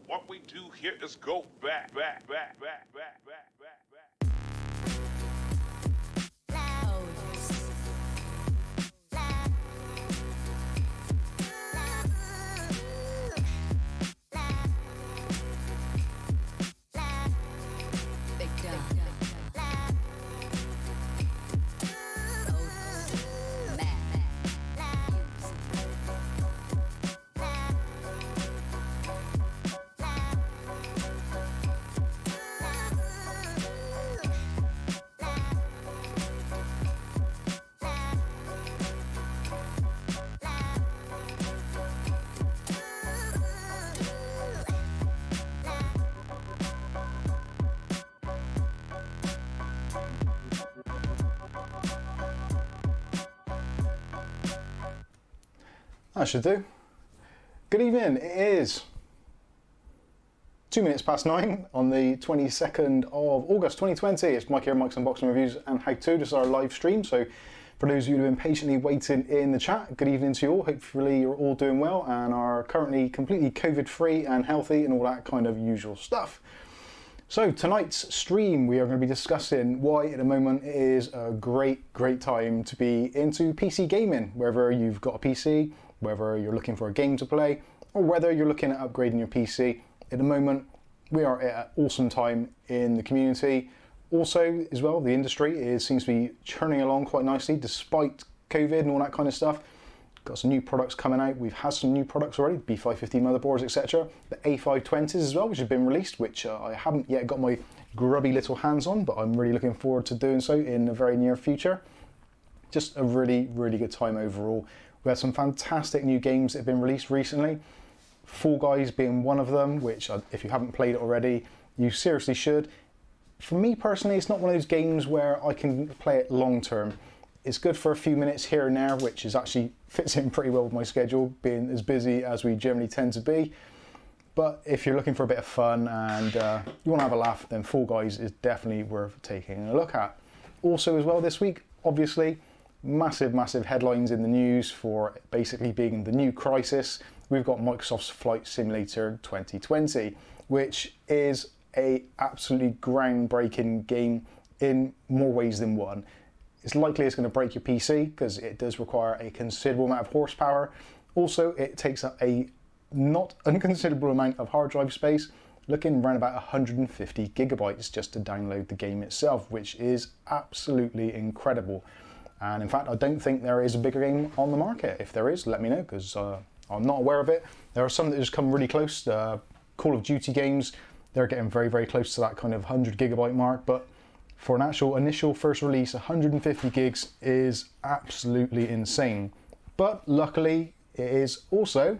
What we do here is go back. That should do. Good evening, it is 2 minutes past 9 on the 22nd of August 2020. It's Mike here, Mike's Unboxing Reviews and How To. This is our live stream, so for those of you who have been patiently waiting in the chat, good evening to you all. Hopefully you're all doing well and are currently completely COVID-free and healthy and all that kind of usual stuff. So tonight's stream we are going to be discussing why at the moment it is a great time to be into PC gaming, whether you've got a PC, whether you're looking for a game to play, or whether you're looking at upgrading your PC. At the moment, we are at an awesome time in the community. Also, as well, the industry seems to be churning along quite nicely despite COVID and all that kind of stuff. Got some new products coming out. We've had some new products already, B550 motherboards, etc. The A520s as well, which have been released, which I haven't yet got my grubby little hands on, but I'm really looking forward to doing so in the very near future. Just a really good time overall. We had some fantastic new games that have been released recently. Fallguys being one of them, which if you haven't played it already, you seriously should. For me personally, it's not one of those games where I can play it long term. It's good for a few minutes here and there, which is actually fits in pretty well with my schedule, being as busy as we generally tend to be. But if you're looking for a bit of fun and you want to have a laugh, then Fallguys is definitely worth taking a look at. Also as well this week, obviously, massive headlines in the news for basically being the new crisis. We've got Microsoft's Flight Simulator 2020, which is a absolutely groundbreaking game in more ways than one. It's likely it's going to break your PC because it does require a considerable amount of horsepower. Also, it takes up a not inconsiderable amount of hard drive space, looking around about 150 gigabytes just to download the game itself, which is absolutely incredible. And in fact, I don't think there is a bigger game on the market. If there is, let me know, because I'm not aware of it. There are some that just come really close. Call of Duty games, they're getting very close to that kind of 100 gigabyte mark. But for an actual initial first release, 150 gigs is absolutely insane. But luckily, it is also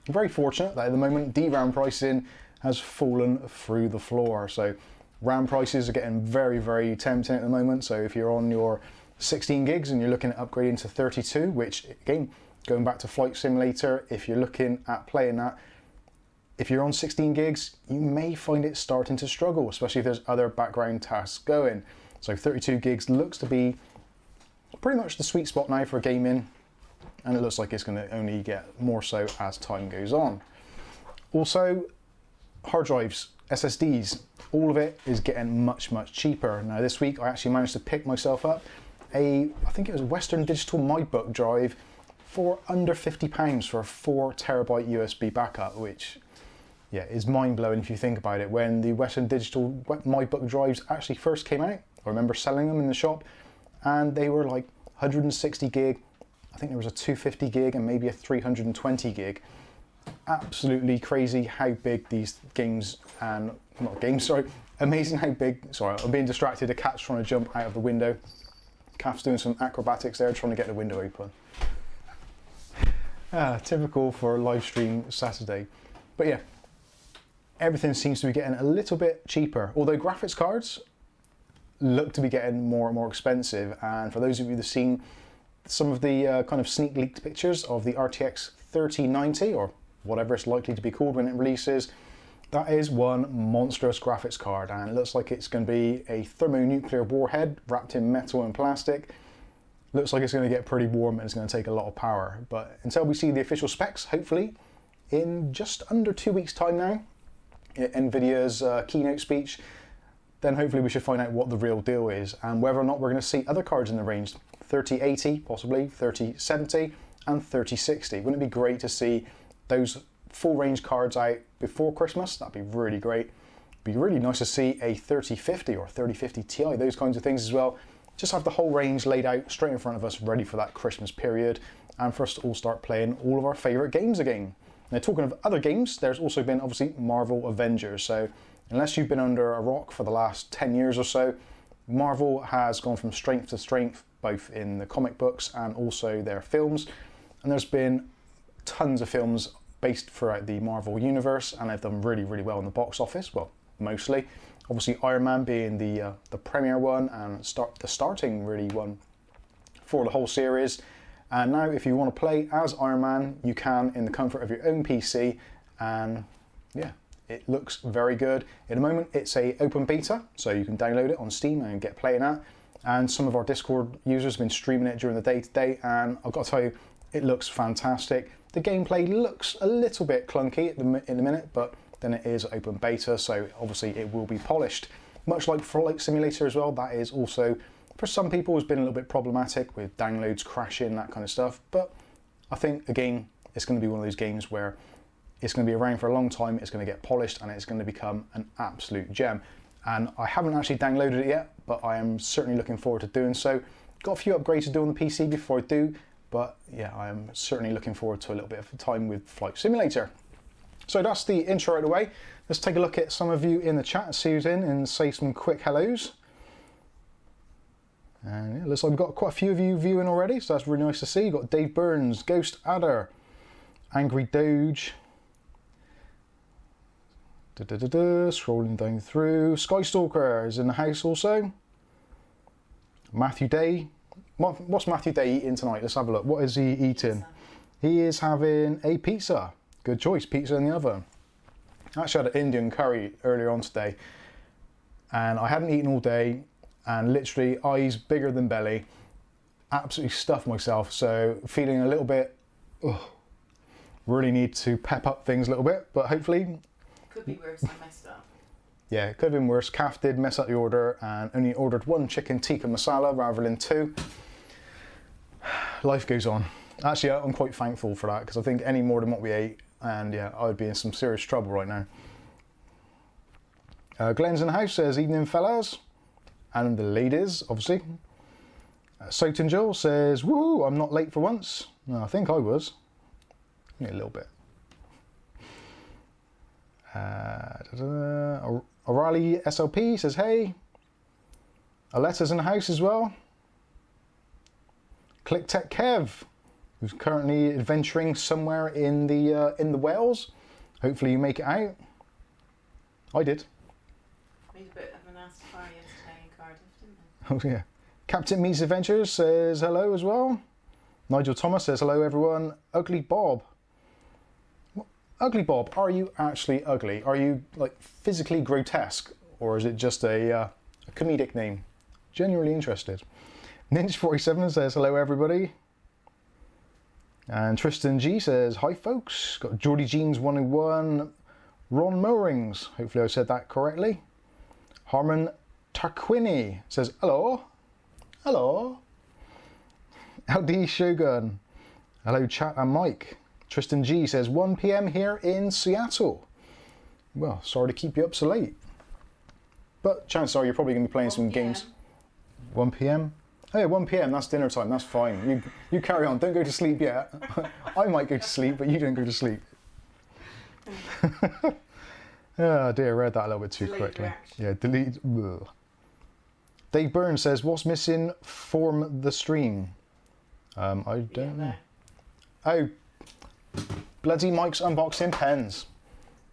very fortunate that at the moment, DRAM pricing has fallen through the floor. So RAM prices are getting very tempting at the moment. So if you're on your 16 gigs and you're looking at upgrading to 32, which again, going back to Flight Simulator, if you're looking at playing that, if you're on 16 gigs, you may find it starting to struggle, especially if there's other background tasks going. So 32 gigs looks to be pretty much the sweet spot now for gaming, and it looks like it's going to only get more so as time goes on. Also, hard drives, SSDs, all of it is getting much cheaper. Now this week I actually managed to pick myself up I think it was a Western Digital MyBook drive for under £50 for a 4 terabyte USB backup, which yeah, is mind-blowing if you think about it. When the Western Digital MyBook drives actually first came out, I remember selling them in the shop, and they were like 160 gig, I think there was a 250 gig and maybe a 320 gig. Absolutely crazy how big these games, and not games, sorry, amazing how big, sorry, I'm being distracted, a cat's trying to jump out of the window. Calf's doing some acrobatics there, trying to get the window open. Typical for a live stream Saturday. But yeah, everything seems to be getting a little bit cheaper, although graphics cards look to be getting more and more expensive. And for those of you that have seen some of the kind of sneak leaked pictures of the RTX 3090, or whatever it's likely to be called when it releases, that is one monstrous graphics card, and it looks like it's going to be a thermonuclear warhead wrapped in metal and plastic. Looks like it's going to get pretty warm and it's going to take a lot of power. But until we see the official specs, hopefully in just under 2 weeks time now, NVIDIA's keynote speech, then hopefully we should find out what the real deal is and whether or not we're going to see other cards in the range. 3080, possibly, 3070 and 3060. Wouldn't it be great to see those full range cards out before Christmas? That'd be really great. It'd be really nice to see a 3050 or 3050 Ti, those kinds of things as well. Just have the whole range laid out straight in front of us, ready for that Christmas period, and for us to all start playing all of our favourite games again. Now, talking of other games, there's also been obviously Marvel Avengers. So unless you've been under a rock for the last 10 years or so, Marvel has gone from strength to strength, both in the comic books and also their films. And there's been tons of films based throughout the Marvel universe, and they've done really, really well in the box office. Well, mostly. Obviously, Iron Man being the premier one and the starting really one for the whole series. And now, if you want to play as Iron Man, you can in the comfort of your own PC, and yeah, it looks very good. At the moment, it's a open beta, so you can download it on Steam and get playing that. And some of our Discord users have been streaming it during the day today, and I've got to tell you, it looks fantastic. The gameplay looks a little bit clunky in the minute, but then it is open beta, so obviously it will be polished. Much like Flight Simulator as well, that is also, for some people, has been a little bit problematic with downloads crashing, that kind of stuff. But I think, again, it's going to be one of those games where it's going to be around for a long time, it's going to get polished, and it's going to become an absolute gem. And I haven't actually downloaded it yet, but I am certainly looking forward to doing so. Got a few upgrades to do on the PC before I do, but yeah, I am certainly looking forward to a little bit of time with Flight Simulator. So that's the intro out of the way. Let's take a look at some of you in the chat, see who's in, and say some quick hellos. And yeah, looks like we've got quite a few of you viewing already, so that's really nice to see. You've got Dave Burns, Ghost Adder, Angry Doge. Scrolling down through. Skystalker is in the house also. Matthew Day. What's Matthew Day eating tonight? Let's have a look. What is he eating? He is having a pizza. Good choice, pizza in the oven. I actually had an Indian curry earlier on today, and I hadn't eaten all day, and literally eyes bigger than belly, absolutely stuffed myself, so feeling a little bit, really need to pep up things a little bit, but hopefully... Could be worse, I messed up. Yeah, it could have been worse. Kath did mess up the order and only ordered one chicken tikka masala rather than two. Life goes on. Actually, I'm quite thankful for that, because I think any more than what we ate, and yeah, I would be in some serious trouble right now. Glenn's in the house, says, evening fellas. And the ladies, obviously. Soton Joel says, woo, I'm not late for once. No, I think I was. Yeah, a little bit. O'Reilly SLP says, hey. Aletta's in the house as well. Click Tech Kev, who's currently adventuring somewhere in the Wales. Hopefully you make it out. I did. Made a bit of a nasty fire yesterday in Cardiff, didn't Oh yeah. Captain Meets Adventures says hello as well. Nigel Thomas says hello everyone. Ugly Bob. What? Ugly Bob, are you actually ugly? Are you like physically grotesque, or is it just a comedic name? Genuinely interested. Ninja47 says hello everybody. And Tristan G says hi folks. Got Geordie Jeans 101. Ron Moorings, hopefully I said that correctly. Harmon Tarquini says hello. Hello. LD Shogun. Hello chat and Mike. Tristan G says 1 PM here in Seattle. Well, sorry to keep you up so late. But chances are you're probably going to be playing some games. 1 PM? Oh yeah, 1 PM, that's dinner time, that's fine. You carry on, don't go to sleep yet. I might go to sleep, but you don't go to sleep. Oh dear, I read that a little bit too quickly. Yeah, delete. Ugh. Dave Burns says, what's missing from the stream? I don't know. Oh, bloody Mike's Unboxing pens.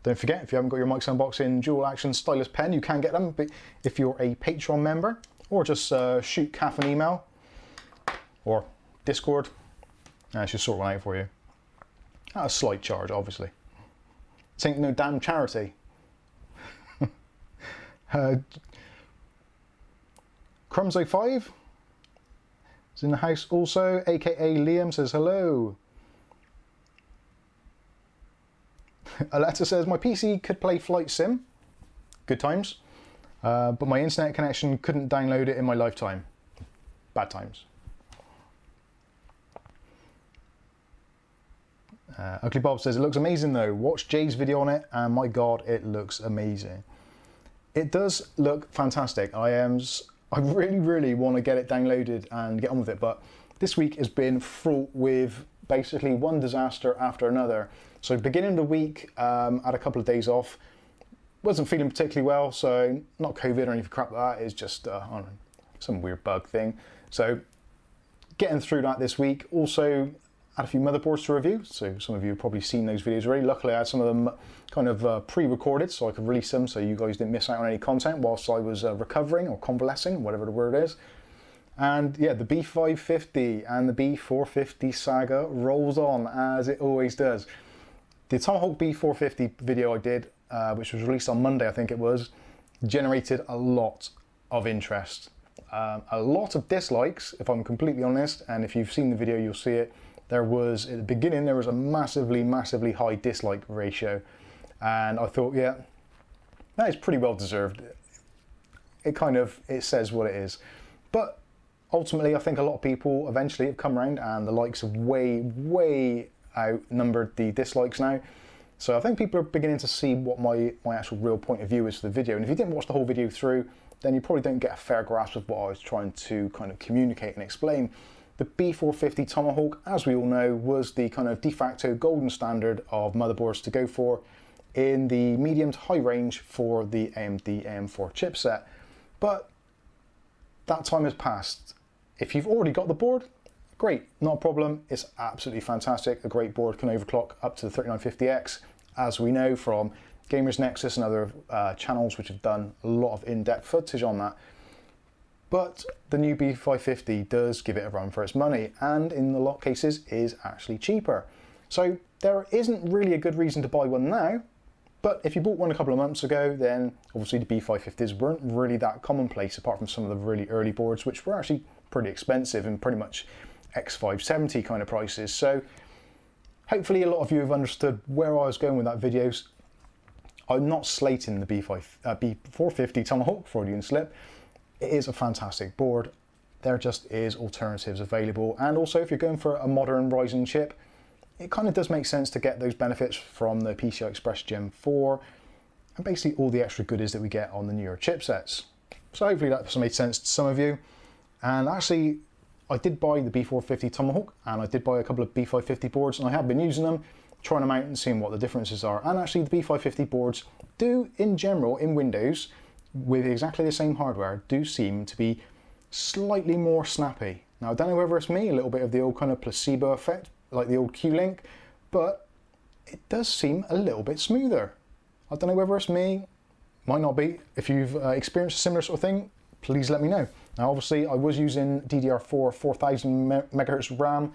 Don't forget, if you haven't got your Mike's Unboxing dual action stylus pen, you can get them if you're a Patreon member, or just shoot Kath an email, or Discord, and she'll sort one out for you. At a slight charge, obviously. This ain't no damn charity. Crumbs05 is in the house also, aka Liam says hello. Aletta says, my PC could play Flight Sim. Good times. But my internet connection couldn't download it in my lifetime. Bad times. Ugly Bob says, it looks amazing though. Watch Jay's video on it and my god, it looks amazing. It does look fantastic. I really want to get it downloaded and get on with it, but this week has been fraught with basically one disaster after another. So beginning of the week, had a couple of days off. Wasn't feeling particularly well, so not COVID or anything crap like that. It's just I don't know, some weird bug thing. So getting through that this week. Also had a few motherboards to review, so some of you have probably seen those videos already. Luckily I had some of them kind of pre-recorded so I could release them so you guys didn't miss out on any content whilst I was recovering or convalescing, whatever the word is. And yeah, the B550 and the B450 saga rolls on as it always does. The Tomahawk B450 video I did, which was released on Monday I think it was, generated a lot of interest. A lot of dislikes, if I'm completely honest, and if you've seen the video you'll see it. There was, at the beginning, there was a massively high dislike ratio. And I thought, yeah, that is pretty well deserved. It says what it is. But ultimately, I think a lot of people eventually have come around and the likes have way outnumbered the dislikes now. So I think people are beginning to see what my actual real point of view is for the video. And if you didn't watch the whole video through, then you probably don't get a fair grasp of what I was trying to kind of communicate and explain. The B450 Tomahawk, as we all know, was the kind of de facto golden standard of motherboards to go for in the medium to high range for the AMD AM4 chipset. But that time has passed. If you've already got the board, great, not a problem. It's absolutely fantastic. A great board can overclock up to the 3950X, as we know from Gamers Nexus and other channels which have done a lot of in-depth footage on that. But the new B550 does give it a run for its money, and in a lot of cases is actually cheaper. So there isn't really a good reason to buy one now, but if you bought one a couple of months ago, then obviously the B550s weren't really that commonplace, apart from some of the really early boards, which were actually pretty expensive and pretty much X570 kind of prices. So hopefully a lot of you have understood where I was going with that video. I'm not slating the B450 Tomahawk, Freudian slip. It is a fantastic board. There just is alternatives available, and also if you're going for a modern Ryzen chip, it kind of does make sense to get those benefits from the PCI Express Gen 4 and basically all the extra goodies that we get on the newer chipsets. So hopefully that's made sense to some of you. And actually I did buy the B450 Tomahawk and I did buy a couple of B550 boards, and I have been using them, trying them out and seeing what the differences are. And actually the B550 boards do, in general, in Windows, with exactly the same hardware, do seem to be slightly more snappy. Now I don't know whether it's me, a little bit of the old kind of placebo effect, like the old Q-Link, but it does seem a little bit smoother. I don't know whether it's me, might not be. If you've experienced a similar sort of thing, please let me know. Now obviously I was using DDR4 4000 MHz RAM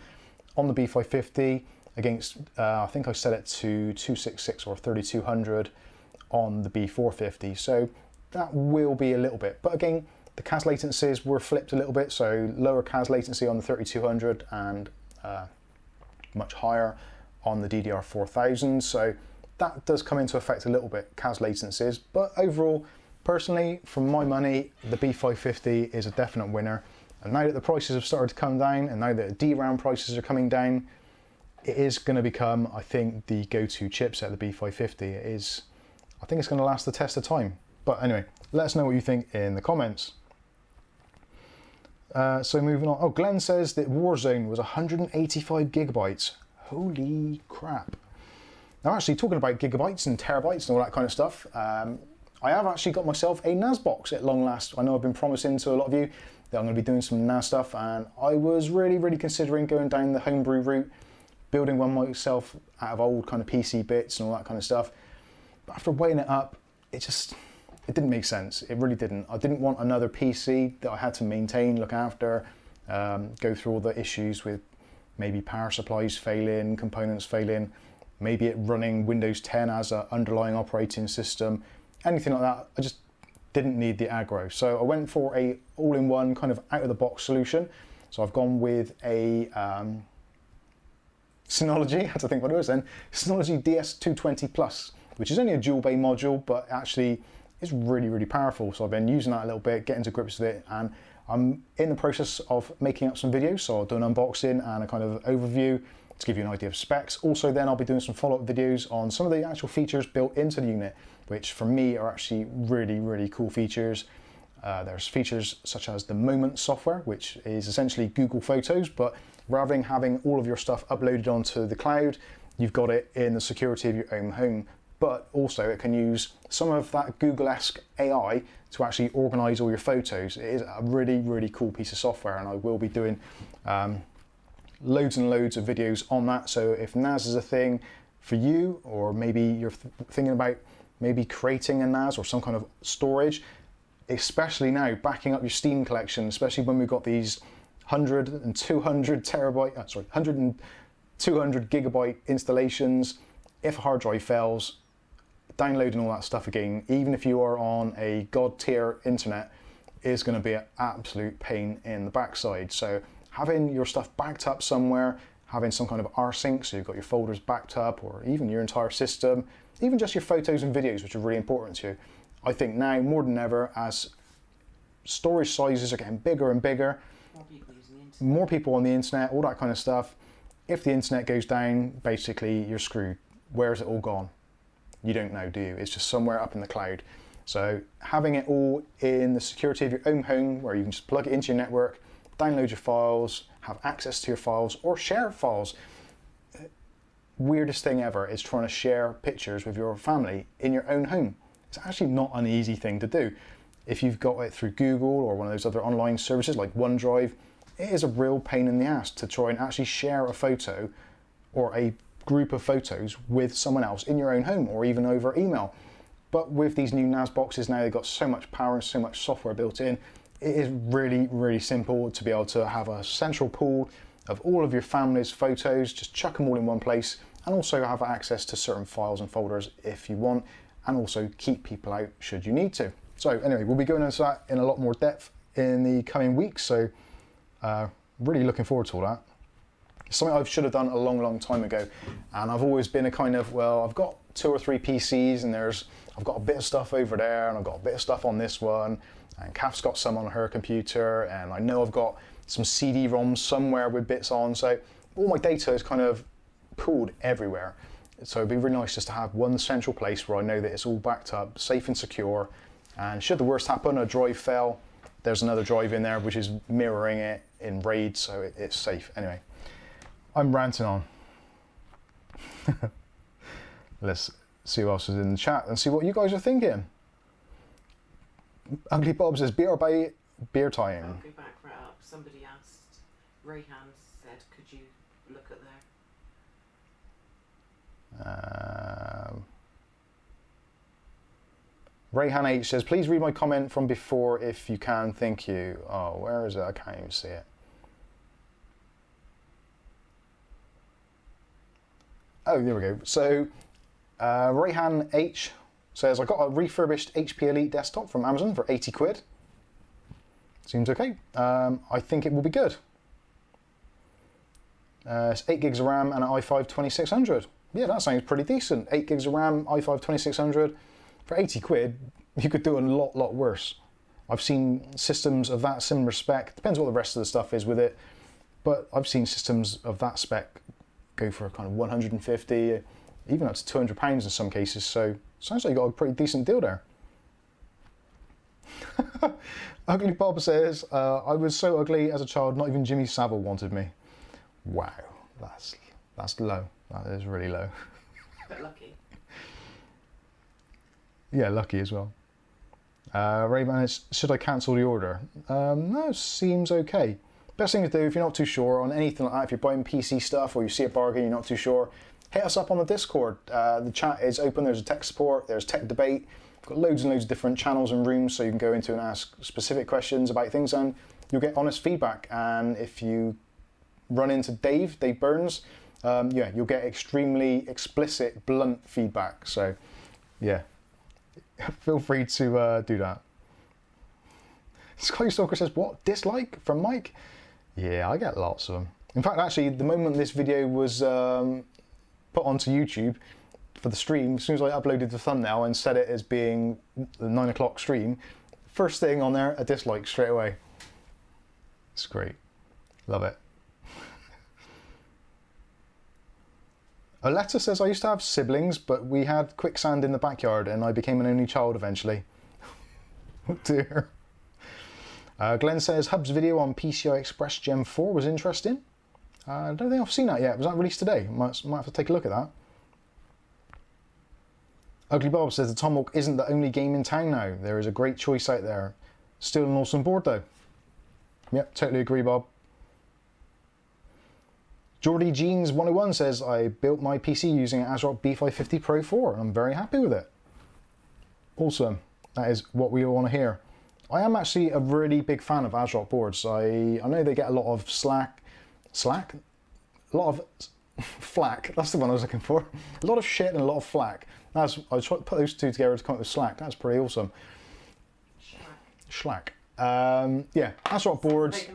on the B550 against, I think I set it to 266 or 3200 on the B450, so that will be a little bit. But again, the CAS latencies were flipped a little bit, so lower CAS latency on the 3200 and much higher on the DDR4000, so that does come into effect a little bit, CAS latencies. But overall, personally, for my money, the B550 is a definite winner. And now that the prices have started to come down, and now that DRAM prices are coming down, it is going to become, I think, the go-to chipset, the B550. It is, I think it's going to last the test of time. But anyway, let us know what you think in the comments. So moving on. Oh, Glenn says that Warzone was 185 gigabytes. Holy crap. Now actually, talking about gigabytes and terabytes and all that kind of stuff, I have actually got myself a NAS box at long last. I know I've been promising to a lot of you that I'm going to be doing some NAS stuff, and I was really considering going down the homebrew route, building one myself out of old kind of PC bits and all that kind of stuff. But after weighing it up, it didn't make sense. It really didn't. I didn't want another PC that I had to maintain, look after, go through all the issues with maybe power supplies failing, components failing, maybe it running Windows 10 as an underlying operating system, anything like that. I just didn't need the aggro. So I went for a all-in-one kind of out-of-the-box solution. So I've gone with a Synology, I had to think what it was then, Synology DS220 Plus, which is only a dual bay module, but actually is really, really powerful. So I've been using that a little bit, getting to grips with it, and I'm in the process of making up some videos. So I'll do an unboxing and a kind of overview to give you an idea of specs. Also then I'll be doing some follow-up videos on some of the actual features built into the unit, which for me are actually really, really cool features. There's features such as the Moment software, which is essentially Google Photos, but rather than having all of your stuff uploaded onto the cloud, you've got it in the security of your own home. But also it can use some of that Google-esque AI to actually organize all your photos. It is a really, really cool piece of software, and I will be doing loads and loads of videos on that. So if NAS is a thing for you, or maybe you're thinking about maybe creating a NAS or some kind of storage, especially now backing up your Steam collection, especially when we've got these 100 and 200 terabyte, 100 and 200 gigabyte installations. If a hard drive fails, downloading all that stuff again, even if you are on a god tier internet, is going to be an absolute pain in the backside. So having your stuff backed up somewhere, having some kind of rsync, so you've got your folders backed up, or even your entire system, even just your photos and videos, which are really important to you. I think now more than ever, as storage sizes are getting bigger and bigger, more people on the internet, all that kind of stuff, if the internet goes down, basically you're screwed. Where's it all gone? You don't know, do you? It's just somewhere up in the cloud. So having it all in the security of your own home, where you can just plug it into your network, download your files, have access to your files, or share files. Weirdest thing ever is trying to share pictures with your family in your own home. It's actually not an easy thing to do. If you've got it through Google or one of those other online services like OneDrive, it is a real pain in the ass to try and actually share a photo or a group of photos with someone else in your own home, or even over email. But with these new NAS boxes now, they've got so much power and so much software built in, it is really, really simple to be able to have a central pool of all of your family's photos, just chuck them all in one place, and also have access to certain files and folders if you want, and also keep people out should you need to. So anyway, we'll be going into that in a lot more depth in the coming weeks, so really looking forward to all that. It's something I should have done a long, long time ago, and I've always been a kind of, well, I've got 2 or 3 PCs, and I've got a bit of stuff over there, and I've got a bit of stuff on this one, and Kath's got some on her computer, and I know I've got some CD-ROMs somewhere with bits on, so all my data is kind of pooled everywhere. So it'd be really nice just to have one central place where I know that it's all backed up, safe and secure, and should the worst happen, a drive fell, there's another drive in there which is mirroring it in RAID, so it's safe. Anyway, I'm ranting on. Let's see who else is in the chat and see what you guys are thinking. Ugly Bob says, beer time. I'll go back right up. Somebody asked, Rayhan said, could you look at there? Rayhan H says, please read my comment from before if you can, thank you. Oh, where is it? I can't even see it. Oh, there we go. So, Rayhan H says, I got a refurbished HP Elite desktop from Amazon for 80 quid. Seems okay. I think it will be good. It's 8 gigs of RAM and an i5 2600. Yeah, that sounds pretty decent. 8 gigs of RAM, i5 2600. For 80 quid, you could do a lot worse. I've seen systems of that similar spec. Depends what the rest of the stuff is with it. But I've seen systems of that spec go for kind of 150, even up to £200 in some cases. So sounds like you got a pretty decent deal there. Ugly Bob says, I was so ugly as a child, not even Jimmy Savile wanted me. Wow, that's low. That is really low. But lucky. Yeah, lucky as well. Rayman, should I cancel the order? No, seems okay. Best thing to do if you're not too sure on anything like that, if you're buying PC stuff or you see a bargain, you're not too sure, hit us up on the Discord. The chat is open, there's a tech support, there's tech debate. We've got loads and loads of different channels and rooms so you can go into and ask specific questions about things, and you'll get honest feedback. And if you run into Dave Burns, yeah, you'll get extremely explicit, blunt feedback. So yeah, feel free to do that. Sky Stalker says, what, dislike from Mike? Yeah, I get lots of them. In fact, actually, the moment this video was put onto YouTube for the stream, as soon as I uploaded the thumbnail and set it as being the 9 o'clock stream, first thing on there, a dislike straight away. It's great. Love it. Aletta says, I used to have siblings, but we had quicksand in the backyard and I became an only child eventually. Oh dear. Glenn says, Hub's video on PCI Express Gen 4 was interesting. I don't think I've seen that yet. Was that released today? Might have to take a look at that. Ugly Bob says, the Tomahawk isn't the only game in town now. There is a great choice out there. Still an awesome board though. Yep, totally agree, Bob. Geordie Jeans 101 says, I built my PC using an ASRock B550 Pro 4 and I'm very happy with it. Awesome. That is what we all want to hear. I am actually a really big fan of ASRock boards. I know they get a lot of flack, that's the one I was looking for. A lot of shit and a lot of flack. I tried to put those two together to come up with slack. That's pretty awesome. Schlack. Yeah, ASRock boards.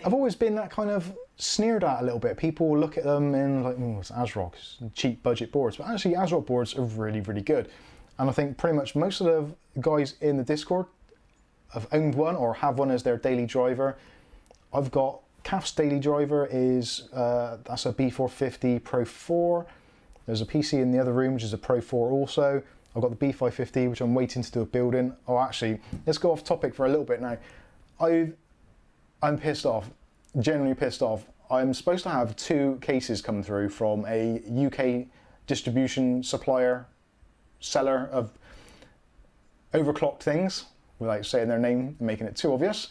I've always been that kind of sneered at a little bit. People look at them and like, oh, it's ASRock, it's cheap budget boards. But actually, ASRock boards are really, really good. And I think pretty much most of the guys in the Discord have owned one or have one as their daily driver. I've got CAF's daily driver is, that's a B450 Pro 4. There's a PC in the other room, which is a Pro 4 also. I've got the B550, which I'm waiting to do a build in. Oh, actually, let's go off topic for a little bit now. I'm pissed off, genuinely pissed off. I'm supposed to have 2 cases come through from a UK distribution supplier, seller of overclocked things, without saying their name and making it too obvious.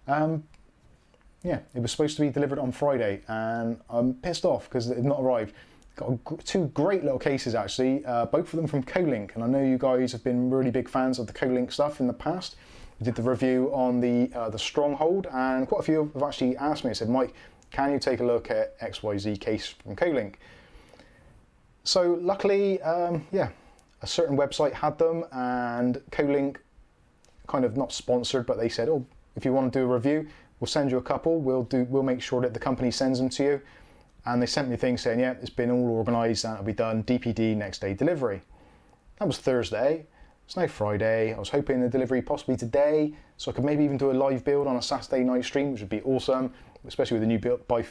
Yeah, it was supposed to be delivered on Friday and I'm pissed off because they've not arrived. Got 2 great little cases actually, both of them from Colink, and I know you guys have been really big fans of the Colink stuff in the past. We did the review on the Stronghold, and quite a few have actually asked me, said, Mike, can you take a look at XYZ case from Colink? So luckily, yeah, a certain website had them, and Colink kind of not sponsored, but they said, oh, if you want to do a review, we'll send you a couple. We'll make sure that the company sends them to you. And they sent me things saying, yeah, it's been all organised and it'll be done DPD next day delivery. That was Thursday. It's now Friday. I was hoping the delivery possibly today, so I could maybe even do a live build on a Saturday night stream, which would be awesome, especially with the new build by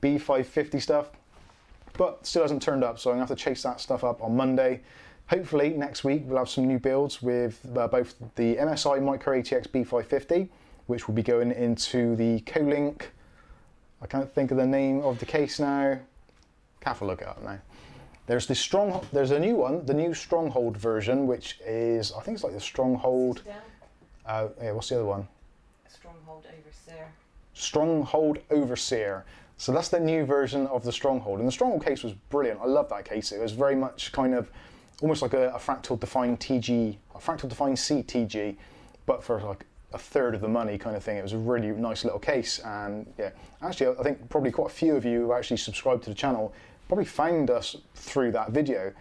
B550 stuff. But still hasn't turned up, so I'm going to have to chase that stuff up on Monday. Hopefully next week we'll have some new builds with both the MSI Micro ATX B550, which will be going into the Colink. I can't think of the name of the case now. Can't look it up now. There's a new one, the new Stronghold version, which is, I think it's like the Stronghold. Yeah, what's the other one? Stronghold Overseer. Stronghold Overseer. So that's the new version of the Stronghold, and the Stronghold case was brilliant. I love that case. It was very much kind of almost like a fractal defined TG, a fractal defined C TG, but for like a third of the money kind of thing. It was a really nice little case, and yeah, actually I think probably quite a few of you who actually subscribed to the channel probably found us through that video.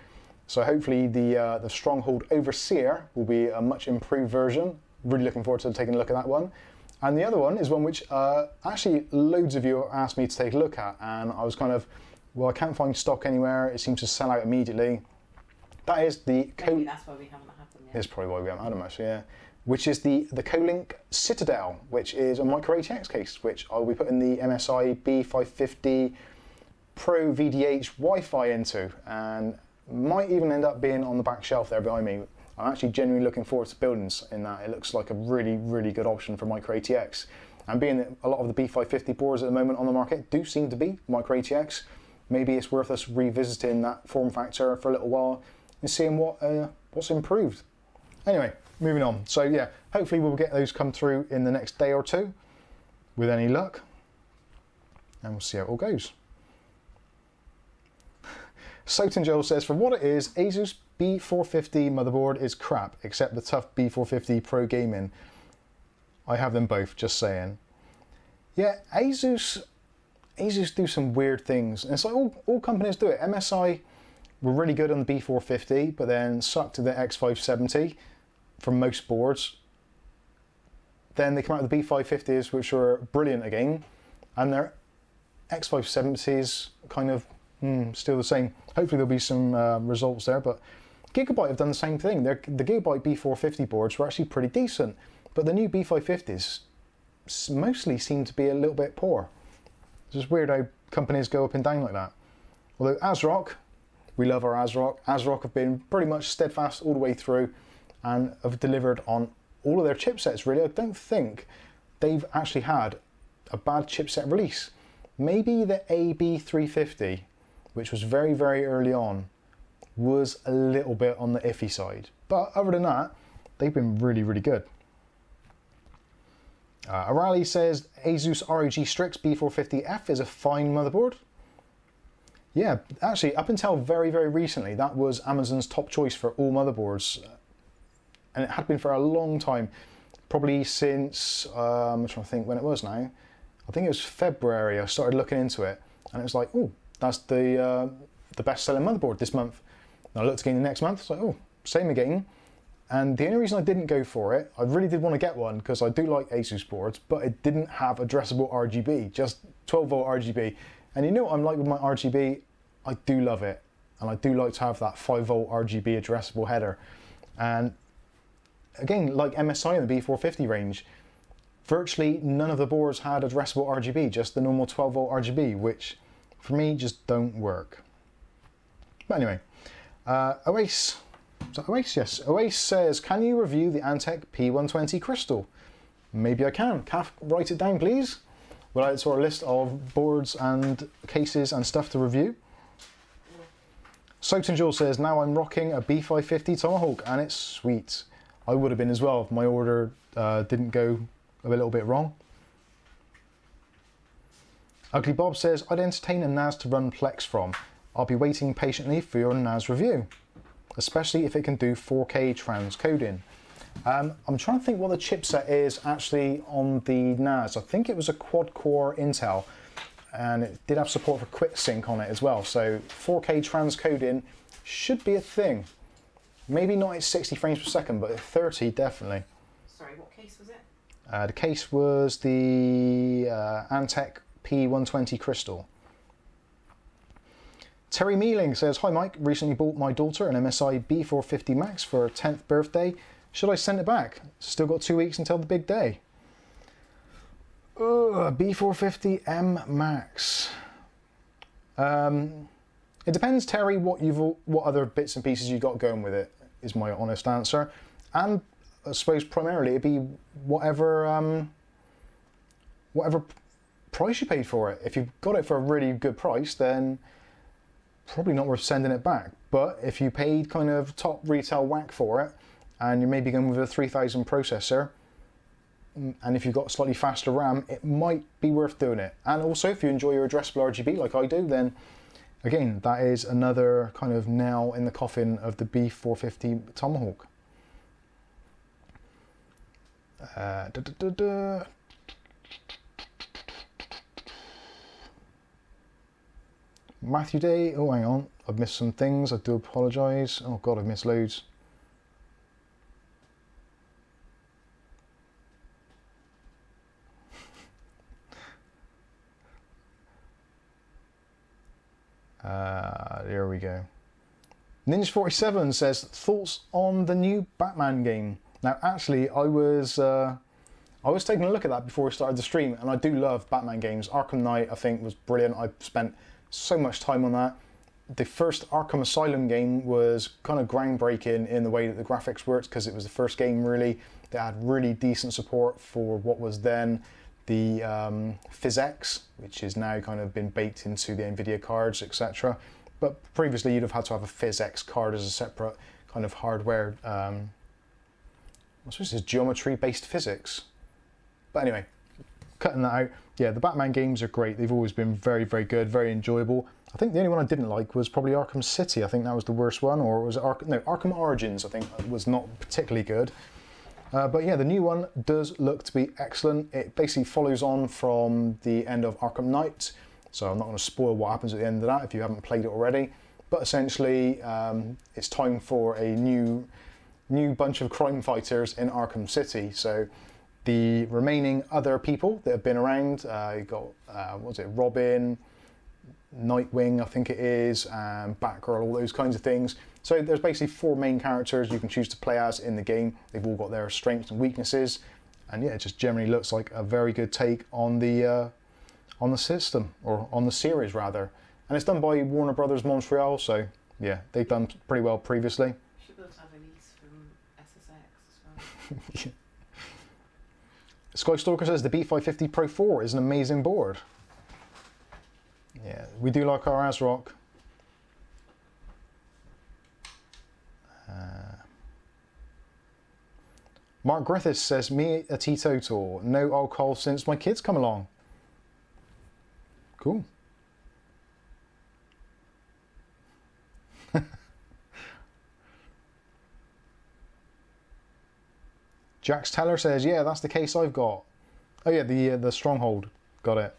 So hopefully the Stronghold Overseer will be a much improved version. Really looking forward to taking a look at that one. And the other one is one which actually loads of you asked me to take a look at, and I was kind of, well, I can't find stock anywhere. It seems to sell out immediately. That is the Maybe that's why we haven't had them yet. That's probably why we haven't had them actually, yeah. Which is the Colink Citadel, which is a Micro ATX case, which I'll be putting the MSI B550 Pro VDH Wi-Fi into, and might even end up being on the back shelf there behind me. I'm actually genuinely looking forward to building in that. It looks like a really, really good option for Micro ATX. And being that a lot of the B550 boards at the moment on the market do seem to be Micro ATX, maybe it's worth us revisiting that form factor for a little while and seeing what's improved. Anyway, moving on. So yeah, hopefully we'll get those come through in the next day or two, with any luck, and we'll see how it all goes. Soten Joel says, for what it is, Asus B450 motherboard is crap, except the tough B450 Pro Gaming. I have them both, just saying. Yeah, Asus do some weird things, and it's like all companies do it. MSI were really good on the B450, but then sucked to the X570 from most boards. Then they come out with the B550s, which were brilliant again. and their X570s kind of still the same. Hopefully there'll be some results there, but Gigabyte have done the same thing. The Gigabyte B450 boards were actually pretty decent, but the new B550s mostly seem to be a little bit poor. It's just weird how companies go up and down like that. Although ASRock, we love our ASRock. ASRock have been pretty much steadfast all the way through and have delivered on all of their chipsets really. I don't think they've actually had a bad chipset release. Maybe the AB350, which was very, very early on, was a little bit on the iffy side. But other than that, they've been really, really good. Arali says Asus ROG Strix B450F is a fine motherboard. Yeah, actually, up until very, very recently, that was Amazon's top choice for all motherboards. And it had been for a long time, probably since, I'm trying to think when it was now. I think it was February, I started looking into it, and it was like, oh, that's the best-selling motherboard this month. And I looked again the next month, it's like, oh, same again. And the only reason I didn't go for it, I really did want to get one because I do like Asus boards, but it didn't have addressable RGB, just 12 volt RGB. And you know what I'm like with my RGB? I do love it. And I do like to have that 5 volt RGB addressable header. And again, like MSI in the B450 range, virtually none of the boards had addressable RGB, just the normal 12 volt RGB, which for me just don't work. But anyway, Oace. Is that Oace? Yes. Oace says, can you review the Antec P120 Crystal? Maybe I can. Kath, write it down, please. We'll add it to our list of boards and cases and stuff to review. Soaked and Jewel says, now I'm rocking a B550 Tomahawk and it's sweet. I would have been as well if my order didn't go a little bit wrong. Ugly Bob says, I'd entertain a NAS to run Plex from. I'll be waiting patiently for your NAS review, especially if it can do 4K transcoding. I'm trying to think what the chipset is actually on the NAS. I think it was a quad-core Intel, and it did have support for QuickSync on it as well. So 4K transcoding should be a thing. Maybe not at 60 frames per second, but at 30 definitely. Sorry, what case was it? The case was the Antec P120 Crystal. Terry Mealing says, hi Mike, recently bought my daughter an MSI B450 Max for her 10th birthday. Should I send it back? Still got 2 weeks until the big day. Ugh, B450 M Max. It depends, Terry, what other bits and pieces you got going with it, is my honest answer. And I suppose primarily it'd be whatever price you paid for it. If you got it for a really good price, then probably not worth sending it back. But if you paid kind of top retail whack for it, and you're maybe going with a 3000 processor, and if you've got slightly faster RAM, it might be worth doing it. And also, if you enjoy your addressable RGB like I do, then again, that is another kind of nail in the coffin of the B450 Tomahawk. Matthew Day, oh hang on, I've missed some things, I do apologise. Oh god, I've missed loads. There we go. Ninja47 says, thoughts on the new Batman game? Now actually I was taking a look at that before we started the stream, and I do love Batman games. Arkham Knight I think was brilliant. I spent so much time on that. The first Arkham Asylum game was kind of groundbreaking in the way that the graphics worked, because it was the first game really that had really decent support for what was then the PhysX, which is now kind of been baked into the NVIDIA cards, etc. But previously you'd have had to have a PhysX card as a separate kind of hardware, I suppose it's geometry-based physics. But anyway, cutting that out, yeah, the Batman games are great. They've always been very, very good, very enjoyable. I think the only one I didn't like was probably Arkham City. I think that was the worst one, or was it Arkham Origins, I think, was not particularly good. But yeah, the new one does look to be excellent. It basically follows on from the end of Arkham Knight, so I'm not going to spoil what happens at the end of that if you haven't played it already. But essentially, it's time for a new bunch of crime fighters in Arkham City. So the remaining other people that have been around. You got, what was it, Robin, Nightwing, I think it is, Batgirl, all those kinds of things. So there's basically 4 main characters you can choose to play as in the game. They've all got their strengths and weaknesses, and yeah, it just generally looks like a very good take on the system, or on the series rather. And it's done by Warner Brothers Montreal, so yeah, they've done pretty well previously. You should be able to have a lease from SSX as well. Skystalker says the B550 Pro 4 is an amazing board. Yeah, we do like our ASRock. Mark Griffiths says, me a teetotal, no alcohol since my kids come along. Cool. Jax Teller says, yeah, that's the case I've got. Oh yeah, the Stronghold. Got it.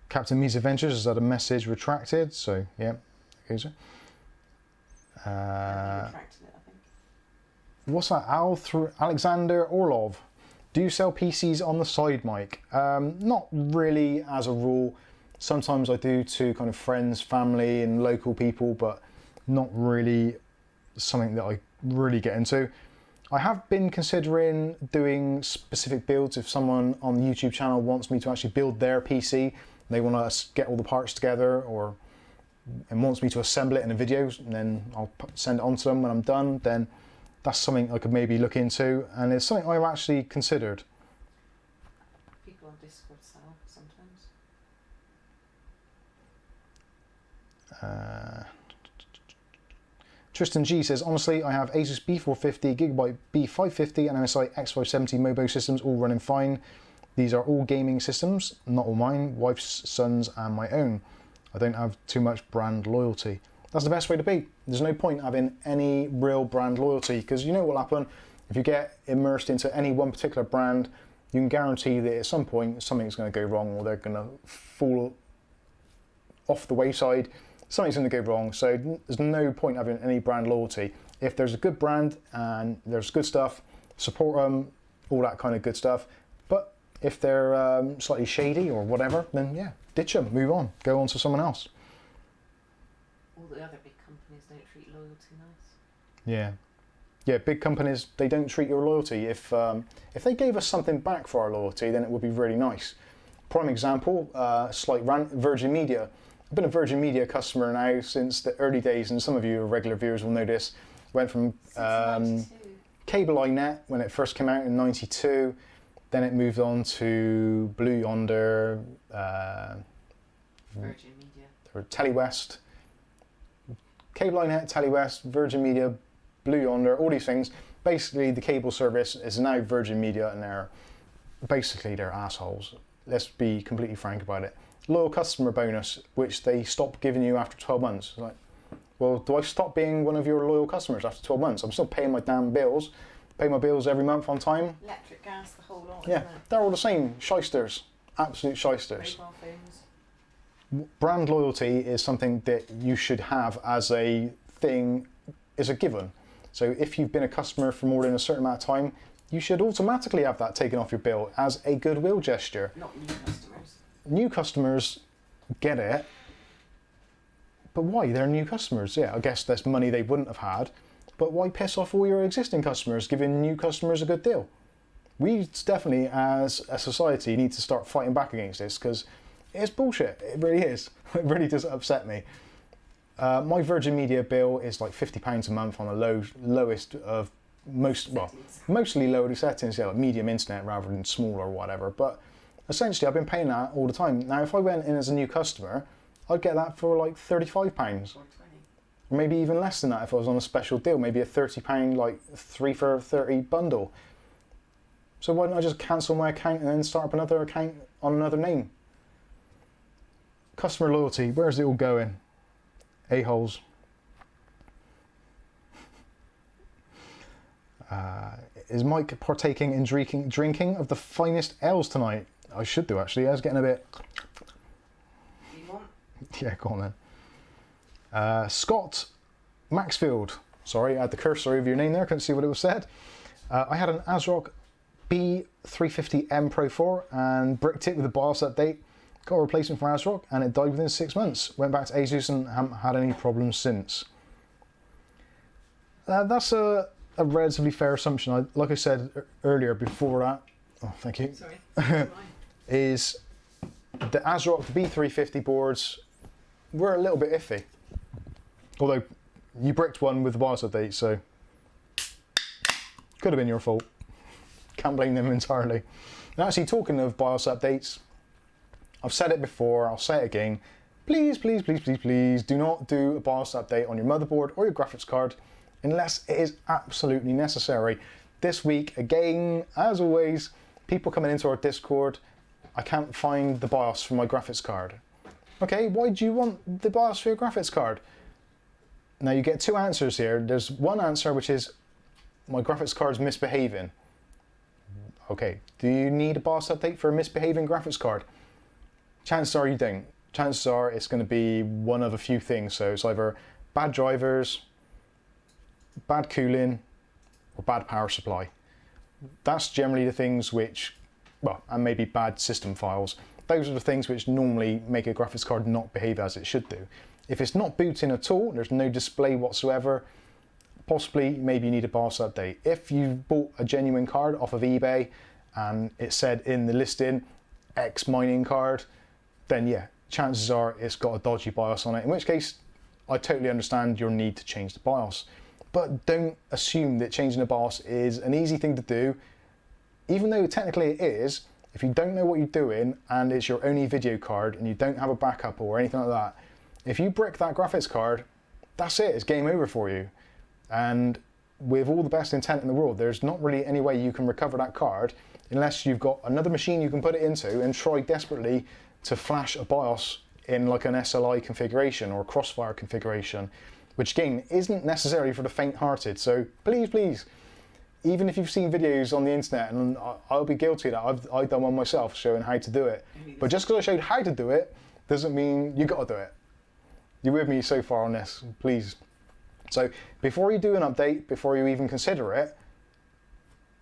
Captain Marvels Avengers has had a message retracted, so yeah, okay, so. Retracted it, I think. What's that? Alexander Orlov. Do you sell PCs on the side, Mike? Not really as a rule. Sometimes I do to kind of friends, family and local people, but not really something that I really get into. I have been considering doing specific builds if someone on the YouTube channel wants me to actually build their PC. They want to get all the parts together and wants me to assemble it in a video, and then I'll send it on to them when I'm done. Then that's something I could maybe look into, and it's something I've actually considered. People on Discord sell sometimes. Tristan G says, honestly, I have Asus B450, Gigabyte B550 and MSI X570 Mobo systems all running fine. These are all gaming systems, not all mine, wife's, son's and my own. I don't have too much brand loyalty. That's the best way to be. There's no point having any real brand loyalty, because you know what will happen. If you get immersed into any one particular brand, you can guarantee that at some point something's going to go wrong, or they're going to fall off the wayside. Something's going to go wrong, so there's no point having any brand loyalty. If there's a good brand and there's good stuff, support them, all that kind of good stuff. But if they're slightly shady or whatever, then yeah, ditch them, move on, go on to someone else. All the other big companies don't treat loyalty nice. Yeah, big companies, they don't treat your loyalty. If they gave us something back for our loyalty, then it would be really nice. Prime example, slight rant, Virgin Media. I've been a Virgin Media customer now since the early days, and some of you regular viewers will know this. Went from cable iNet when it first came out in '92, then it moved on to Blue Yonder, Virgin Media, or Telewest, cable iNet, Telewest, Virgin Media, Blue Yonder, all these things. Basically, the cable service is now Virgin Media, and they're assholes. Let's be completely frank about it. Loyal customer bonus, which they stop giving you after 12 months. It's like, well, do I stop being one of your loyal customers after 12 months? I'm still paying my damn bills, pay my bills every month on time. electric, gas, the whole lot. Yeah, isn't it? they're all the same, shysters, absolute shysters. Mobile phones. Brand loyalty is something that you should have as a thing, is a given. So if you've been a customer for more than a certain amount of time, you should automatically have that taken off your bill as a goodwill gesture. Not new customers. New customers get it, but why? They're new customers. Yeah, I guess that's money they wouldn't have had, but why piss off all your existing customers, giving new customers a good deal? We definitely, as a society, need to start fighting back against this, because it's bullshit. It really is. It really does upset me. My Virgin Media bill is like £50 a month on the lowest of mostly lower settings, yeah, like medium internet rather than small or whatever. But essentially, I've been paying that all the time. Now, if I went in as a new customer, I'd get that for like £35, or maybe even less than that if I was on a special deal, maybe a £30 like 3 for 30 bundle. So why don't I just cancel my account and then start up another account on another name? Customer loyalty, where's it all going? A-holes. Is Mike partaking in drinking of the finest ales tonight? I should do, actually. I was getting a bit... You Yeah, go on then. Scott Maxfield. Sorry, I had the cursor over your name there, couldn't see what it was said. I had an ASRock B350M Pro 4 and bricked it with a BIOS update. Got a replacement for ASRock and it died within 6 months. Went back to ASUS and haven't had any problems since. That's a relatively fair assumption. Like I said earlier before that, oh thank you, Sorry. is the ASRock B350 boards were a little bit iffy. Although you bricked one with the BIOS update, so could have been your fault. Can't blame them entirely. Now actually, talking of BIOS updates, I've said it before, I'll say it again. Please, please, please, please, please do not do a BIOS update on your motherboard or your graphics card unless it is absolutely necessary. This week, again, as always, people coming into our Discord, I can't find the BIOS for my graphics card. Okay, why do you want the BIOS for your graphics card? Now you get two answers here. There's one answer which is, my graphics card's misbehaving. Okay, do you need a BIOS update for a misbehaving graphics card? Chances are you don't. Chances are it's going to be one of a few things. So it's either bad drivers, bad cooling, or bad power supply. That's generally the things which, well, and maybe bad system files. Those are the things which normally make a graphics card not behave as it should do. If it's not booting at all, there's no display whatsoever, possibly maybe you need a BIOS update. If you bought a genuine card off of eBay and it said in the listing X mining card, then yeah, chances are it's got a dodgy BIOS on it, in which case I totally understand your need to change the BIOS. But don't assume that changing the BIOS is an easy thing to do. Even though technically it is, if you don't know what you're doing and it's your only video card and you don't have a backup or anything like that, if you brick that graphics card, that's it, it's game over for you. And with all the best intent in the world, there's not really any way you can recover that card unless you've got another machine you can put it into and try desperately to flash a BIOS in like an SLI configuration or a Crossfire configuration, which again isn't necessarily for the faint-hearted. So please, please, even if you've seen videos on the internet, and I'll be guilty of that, I've done one myself showing how to do it. But just because I showed how to do it doesn't mean you got to do it. You with me so far on this, please? So before you do an update, before you even consider it,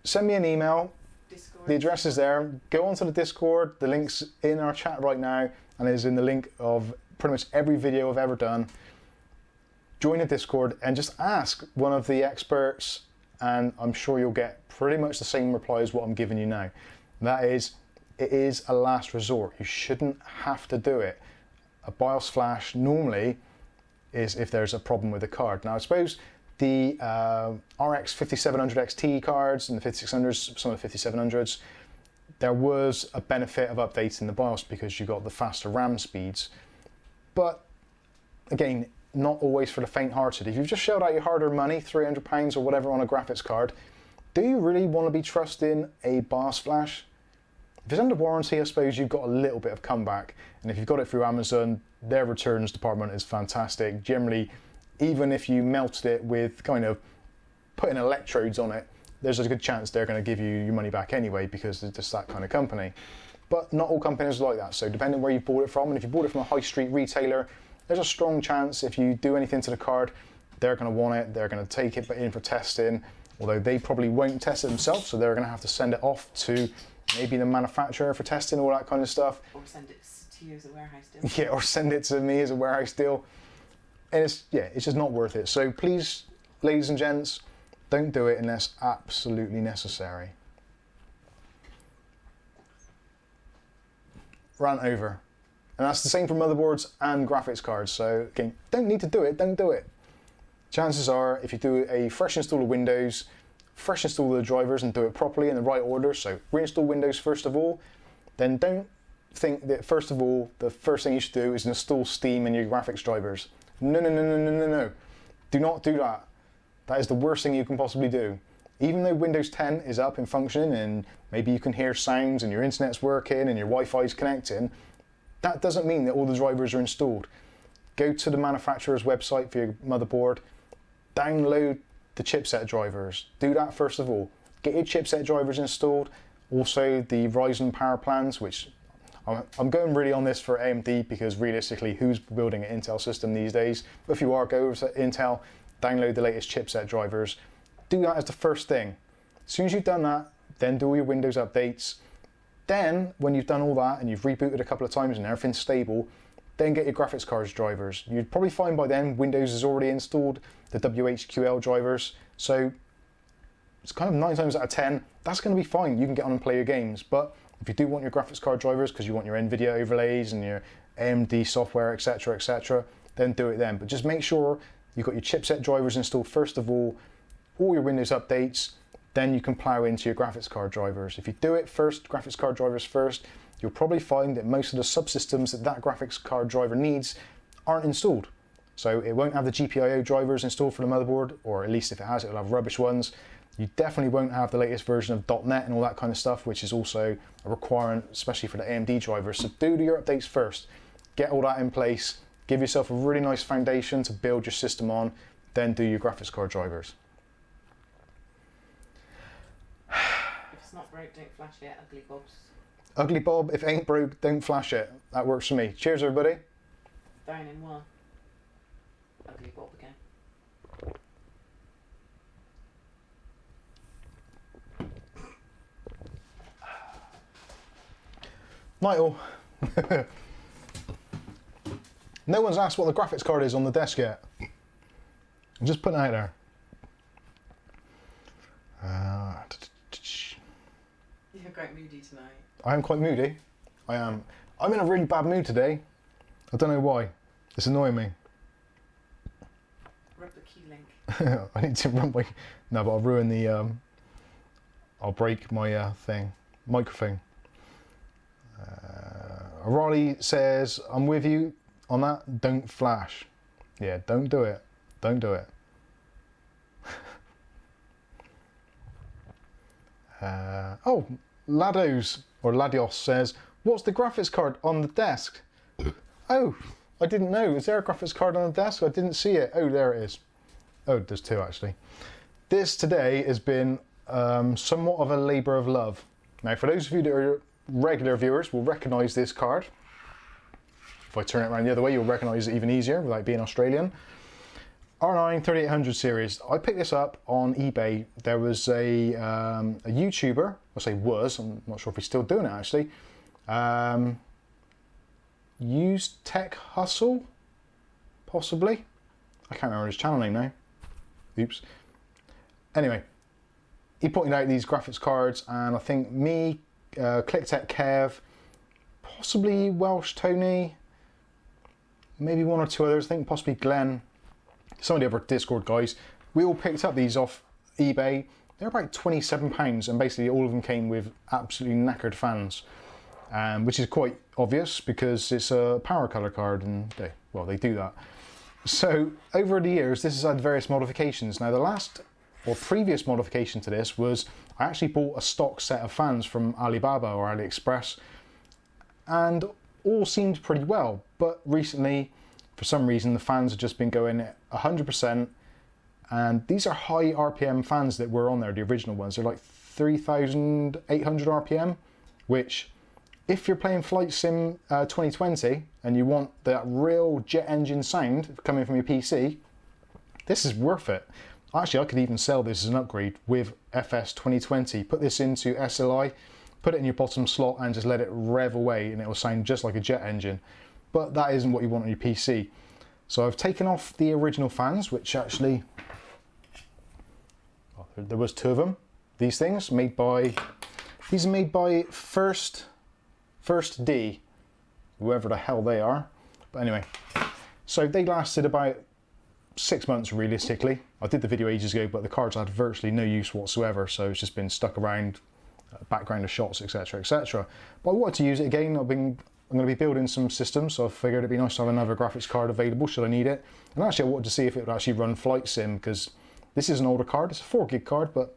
send me an email. Discord. The address is there. Go onto the Discord. The link's in our chat right now and is in the link of pretty much every video I've ever done. Join the Discord and just ask one of the experts and I'm sure you'll get pretty much the same reply as what I'm giving you now. That is, it is a last resort. You shouldn't have to do it. A BIOS flash normally is if there's a problem with the card. Now I suppose the RX 5700 XT cards and the 5600s, some of the 5700s, there was a benefit of updating the BIOS because you got the faster RAM speeds. But again, not always for the faint-hearted. If you've just shelled out your hard-earned money, £300 or whatever on a graphics card, do you really want to be trusting a BIOS flash? If it's under warranty, I suppose you've got a little bit of comeback. And if you've got it through Amazon, their returns department is fantastic. Generally, even if you melted it with kind of putting electrodes on it, there's a good chance they're going to give you your money back anyway because they're just that kind of company. But not all companies are like that. So depending where you bought it from, and if you bought it from a high street retailer, there's a strong chance if you do anything to the card, they're going to want it, they're going to take it in for testing, although they probably won't test it themselves, so they're going to have to send it off to maybe the manufacturer for testing, all that kind of stuff. Or send it to you as a warehouse deal. Yeah, or send it to me as a warehouse deal. And it's just not worth it. So please, ladies and gents, don't do it unless absolutely necessary. Rant over. And that's the same for motherboards and graphics cards. So again, don't need to do it, don't do it. Chances are, if you do a fresh install of Windows, fresh install the drivers and do it properly in the right order, so reinstall Windows first of all, then don't think that first of all, the first thing you should do is install Steam and your graphics drivers. No, no, no, no, no, no, no. Do not do that. That is the worst thing you can possibly do. Even though Windows 10 is up and functioning and maybe you can hear sounds and your internet's working and your Wi-Fi is connecting, that doesn't mean that all the drivers are installed. Go to the manufacturer's website for your motherboard, download the chipset drivers. Do that first of all. Get your chipset drivers installed. Also the Ryzen power plans, which I'm going really on this for AMD because realistically, who's building an Intel system these days? But if you are, go over to Intel, download the latest chipset drivers. Do that as the first thing. As soon as you've done that, then do all your Windows updates. Then, when you've done all that and you've rebooted a couple of times and everything's stable, then get your graphics cards drivers. You'd probably find by then Windows has already installed the WHQL drivers, so it's kind of 9 times out of 10, that's going to be fine. You can get on and play your games. But if you do want your graphics card drivers because you want your NVIDIA overlays and your AMD software, etc., then do it then. But just make sure you've got your chipset drivers installed first of all your Windows updates, then you can plow into your graphics card drivers. If you do it first, graphics card drivers first, you'll probably find that most of the subsystems that graphics card driver needs aren't installed. So it won't have the GPIO drivers installed for the motherboard, or at least if it has, it'll have rubbish ones. You definitely won't have the latest version of .NET and all that kind of stuff, which is also a requirement, especially for the AMD drivers. So do your updates first, get all that in place, give yourself a really nice foundation to build your system on, then do your graphics card drivers. If it's not broke, don't flash it. Ugly Bob's. Ugly Bob, if it ain't broke, don't flash it. That works for me. Cheers, everybody. Down in one. Ugly Bob again. Night all. No one's asked what the graphics card is on the desk yet. I'm just putting it out there. You're quite moody tonight. I am quite moody. I am. I'm in a really bad mood today. I don't know why. It's annoying me. Rub the key link. I need to run my... No, but I'll ruin the... I'll break my microphone. Raleigh says, I'm with you on that. Don't flash. Yeah, don't do it. Don't do it. Oh, Ladios says, what's the graphics card on the desk? Oh, I didn't know. Is there a graphics card on the desk? I didn't see it. Oh, there it is. Oh, there's two actually. This today has been somewhat of a labour of love. Now, for those of you that are regular viewers will recognise this card. If I turn it around the other way, you'll recognise it even easier without being Australian. R9 3800 series. I picked this up on eBay. There was a YouTuber, I say was, I'm not sure if he's still doing it actually. Used Tech Hustle, possibly. I can't remember his channel name now. Oops. Anyway, he pointed out these graphics cards, and I think me, ClickTech Kev, possibly Welsh Tony, maybe one or two others, I think possibly Glenn, some of the other Discord guys, we all picked up these off eBay. They're about £27, and basically all of them came with absolutely knackered fans, which is quite obvious because it's a power color card, and they do that. So over the years, this has had various modifications. Now the last or previous modification to this was I actually bought a stock set of fans from Alibaba or AliExpress, and all seemed pretty well. But recently, for some reason, the fans have just been going at 100%, and these are high RPM fans that were on there, the original ones. They're like 3,800 RPM, which if you're playing Flight Sim 2020 and you want that real jet engine sound coming from your PC, this is worth it. Actually, I could even sell this as an upgrade with FS 2020. Put this into SLI, put it in your bottom slot and just let it rev away, and it will sound just like a jet engine. But that isn't what you want on your PC. So I've taken off the original fans, which actually, there was two of them. These things these are made by First D, whoever the hell they are. But anyway, so they lasted about 6 months realistically. I did the video ages ago, but the cards had virtually no use whatsoever, so it's just been stuck around, background of shots, etc, etc. But I wanted to use it again. I'm going to be building some systems, so I figured it'd be nice to have another graphics card available should I need it. And actually I wanted to see if it would actually run Flight Sim, because this is an older card. It's a 4 gig card, but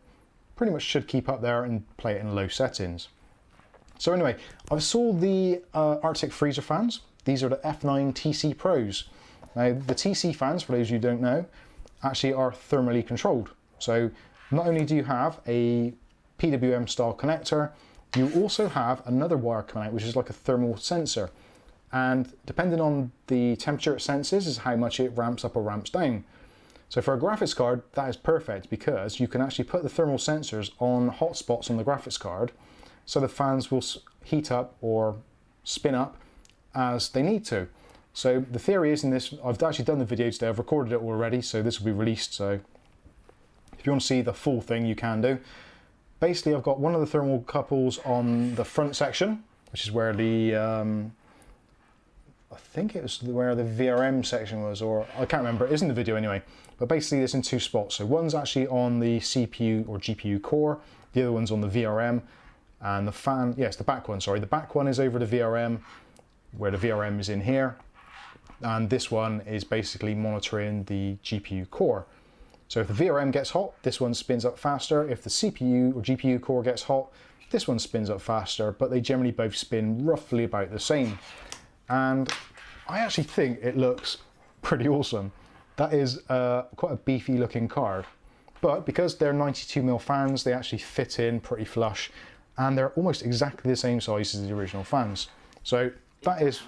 pretty much should keep up there and play it in low settings. So anyway, I saw the Arctic Freezer fans. These are the F9 TC Pros. Now the TC fans, for those of you who don't know, actually are thermally controlled. So not only do you have a PWM style connector, You also have another wire coming out, which is like a thermal sensor. And depending on the temperature it senses is how much it ramps up or ramps down. So for a graphics card, that is perfect because you can actually put the thermal sensors on hotspots on the graphics card so the fans will heat up or spin up as they need to. So the theory is in this, I've actually done the video today, I've recorded it already, so this will be released. So if you want to see the full thing, you can do. Basically, I've got one of the thermal couples on the front section, which is where the, I think it was where the VRM section was, or I can't remember, it is in the video anyway. But basically it's in two spots. So one's actually on the CPU or GPU core, the other one's on the VRM, and the fan, yes, the back one, sorry. The back one is over the VRM, where the VRM is in here. And this one is basically monitoring the GPU core. So if the VRM gets hot, this one spins up faster. If the CPU or GPU core gets hot, this one spins up faster, but they generally both spin roughly about the same. And I actually think it looks pretty awesome. That is quite a beefy looking card. But because they're 92mm fans, they actually fit in pretty flush, and they're almost exactly the same size as the original fans. So that is,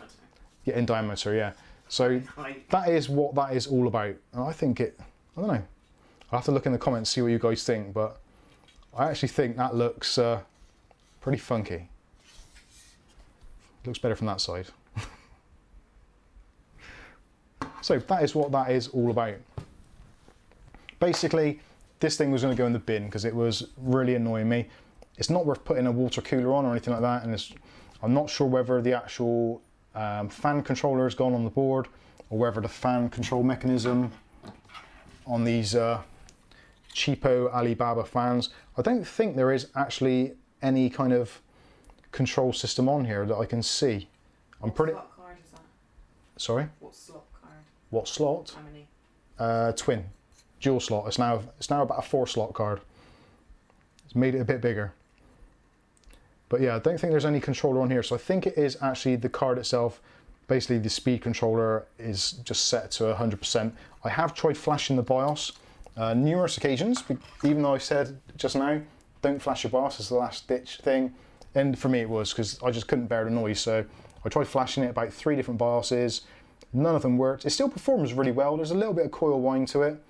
yeah, in diameter, yeah. So that is what that is all about. And I think it, I don't know. I'll have to look in the comments, see what you guys think, but I actually think that looks pretty funky. Looks better from that side. So that is what that is all about. Basically, this thing was going to go in the bin because it was really annoying me. It's not worth putting a water cooler on or anything like that, and I'm not sure whether the actual fan controller has gone on the board or whether the fan control mechanism on these cheapo Alibaba fans. I don't think there is actually any kind of control system on here that I can see. I'm pretty. What slot card is that? Sorry? What slot card? What slot? How many? Twin. Dual slot. It's now about a 4-slot card. It's made it a bit bigger. But yeah, I don't think there's any controller on here. So I think it is actually the card itself. Basically the speed controller is just set to 100%. I have tried flashing the BIOS numerous occasions, even though I said just now, don't flash your BIOS, it's the last ditch thing. And for me it was, because I just couldn't bear the noise. So I tried flashing it about 3 different BIOSes. None of them worked. It still performs really well. There's a little bit of coil whine to it.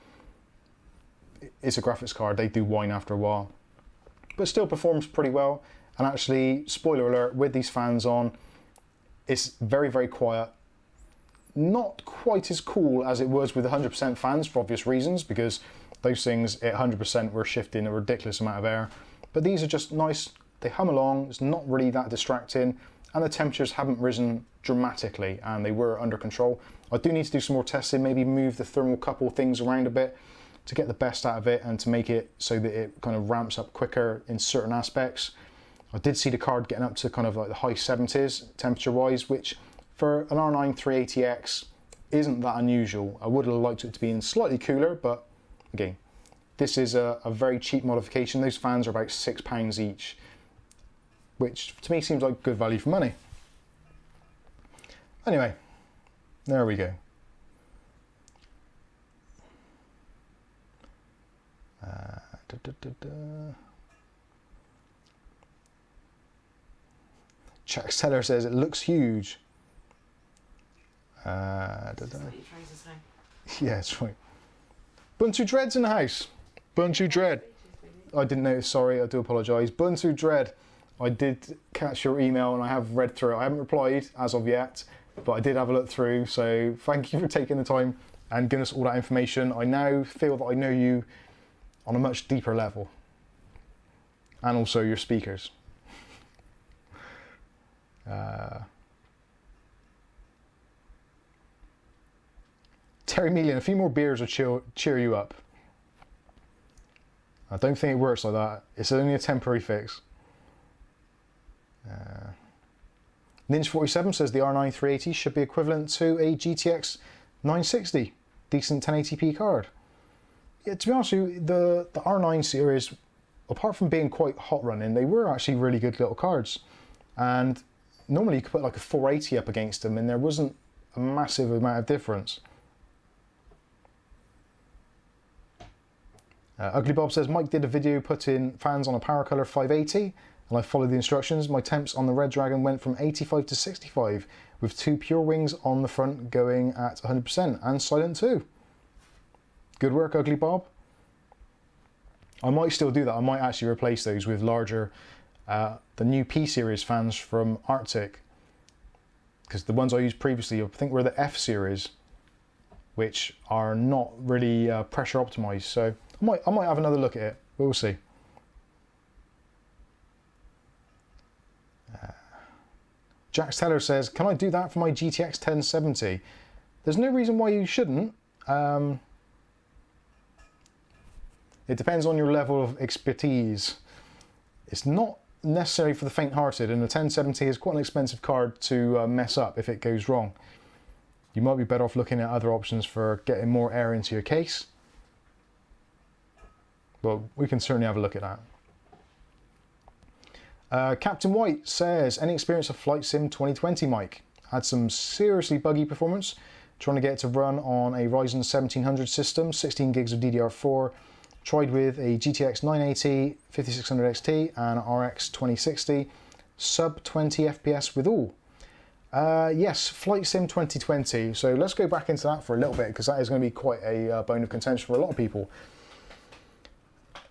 It's a graphics card, they do whine after a while. But it still performs pretty well. And actually, spoiler alert, with these fans on, it's very, very quiet. Not quite as cool as it was with 100% fans for obvious reasons, because those things at 100% were shifting a ridiculous amount of air. But these are just nice, they hum along, it's not really that distracting, and the temperatures haven't risen dramatically, and they were under control. I do need to do some more testing, maybe move the thermocouple things around a bit to get the best out of it and to make it so that it kind of ramps up quicker in certain aspects. I did see the card getting up to kind of like the high 70s temperature wise, which for an R9 380X isn't that unusual. I would have liked it to be in slightly cooler, but again, this is a very cheap modification. Those fans are about £6 each, which to me seems like good value for money. Anyway, there we go. Jack Seller says it looks huge. That's what you're trying to say. Yeah, that's right. Buntu Dread's in the house. Buntu Dread. I didn't notice, sorry, I do apologise. Buntu Dread, I did catch your email and I have read through it. I haven't replied as of yet, but I did have a look through, so thank you for taking the time and giving us all that information. I now feel that I know you on a much deeper level. And also your speakers. Terry Mealian, a few more beers will cheer you up. I don't think it works like that. It's only a temporary fix. Ninja47 says the R9 380 should be equivalent to a GTX 960. Decent 1080p card. Yeah, to be honest with you, the R9 series, apart from being quite hot running, they were actually really good little cards. And normally you could put like a 480 up against them and there wasn't a massive amount of difference. Ugly Bob says Mike did a video putting fans on a Power Color 580 and I followed the instructions. My temps on the Red Dragon went from 85 to 65, with 2 pure wings on the front going at 100%, and silent too. Good work, Ugly Bob. I might still do that. I might actually replace those with larger, the new P-Series fans from Arctic. Because the ones I used previously, I think were the F-Series, which are not really pressure optimized. So I might have another look at it. We'll see. Jax Teller says, can I do that for my GTX 1070? There's no reason why you shouldn't. It depends on your level of expertise. It's not necessary for the faint-hearted, and the 1070 is quite an expensive card to mess up if it goes wrong. You might be better off looking at other options for getting more air into your case. Well, we can certainly have a look at that. Captain White says, any experience of Flight Sim 2020, Mike? Had some seriously buggy performance, trying to get it to run on a Ryzen 1700 system, 16 gigs of DDR4, tried with a GTX 980, 5600 XT and RX 2060, sub 20 FPS with all. Yes, Flight Sim 2020. So let's go back into that for a little bit, because that is going to be quite a bone of contention for a lot of people.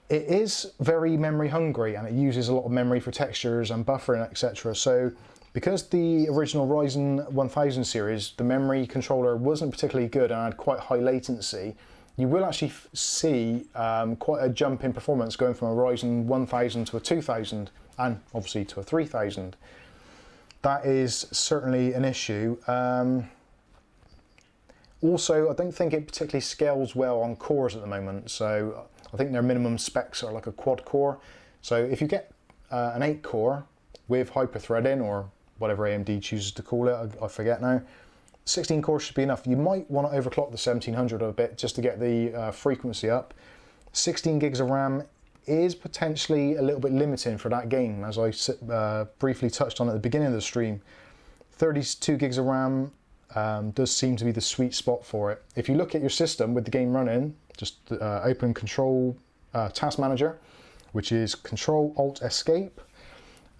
It is very memory hungry, and it uses a lot of memory for textures and buffering, etc. So because the original Ryzen 1000 series, the memory controller wasn't particularly good and had quite high latency, you will actually see quite a jump in performance going from a Ryzen 1000 to a 2000 and obviously to a 3000. That is certainly an issue. Also, I don't think it particularly scales well on cores at the moment. So I think their minimum specs are like a quad core. So if you get an 8 core with hyper-threading, or whatever AMD chooses to call it, I forget now, 16 cores should be enough. You might want to overclock the 1700 a bit just to get the frequency up. 16 gigs of RAM is potentially a little bit limiting for that game, as I briefly touched on at the beginning of the stream. 32 gigs of RAM does seem to be the sweet spot for it. If you look at your system with the game running, just open Control Task Manager, which is Control Alt Escape,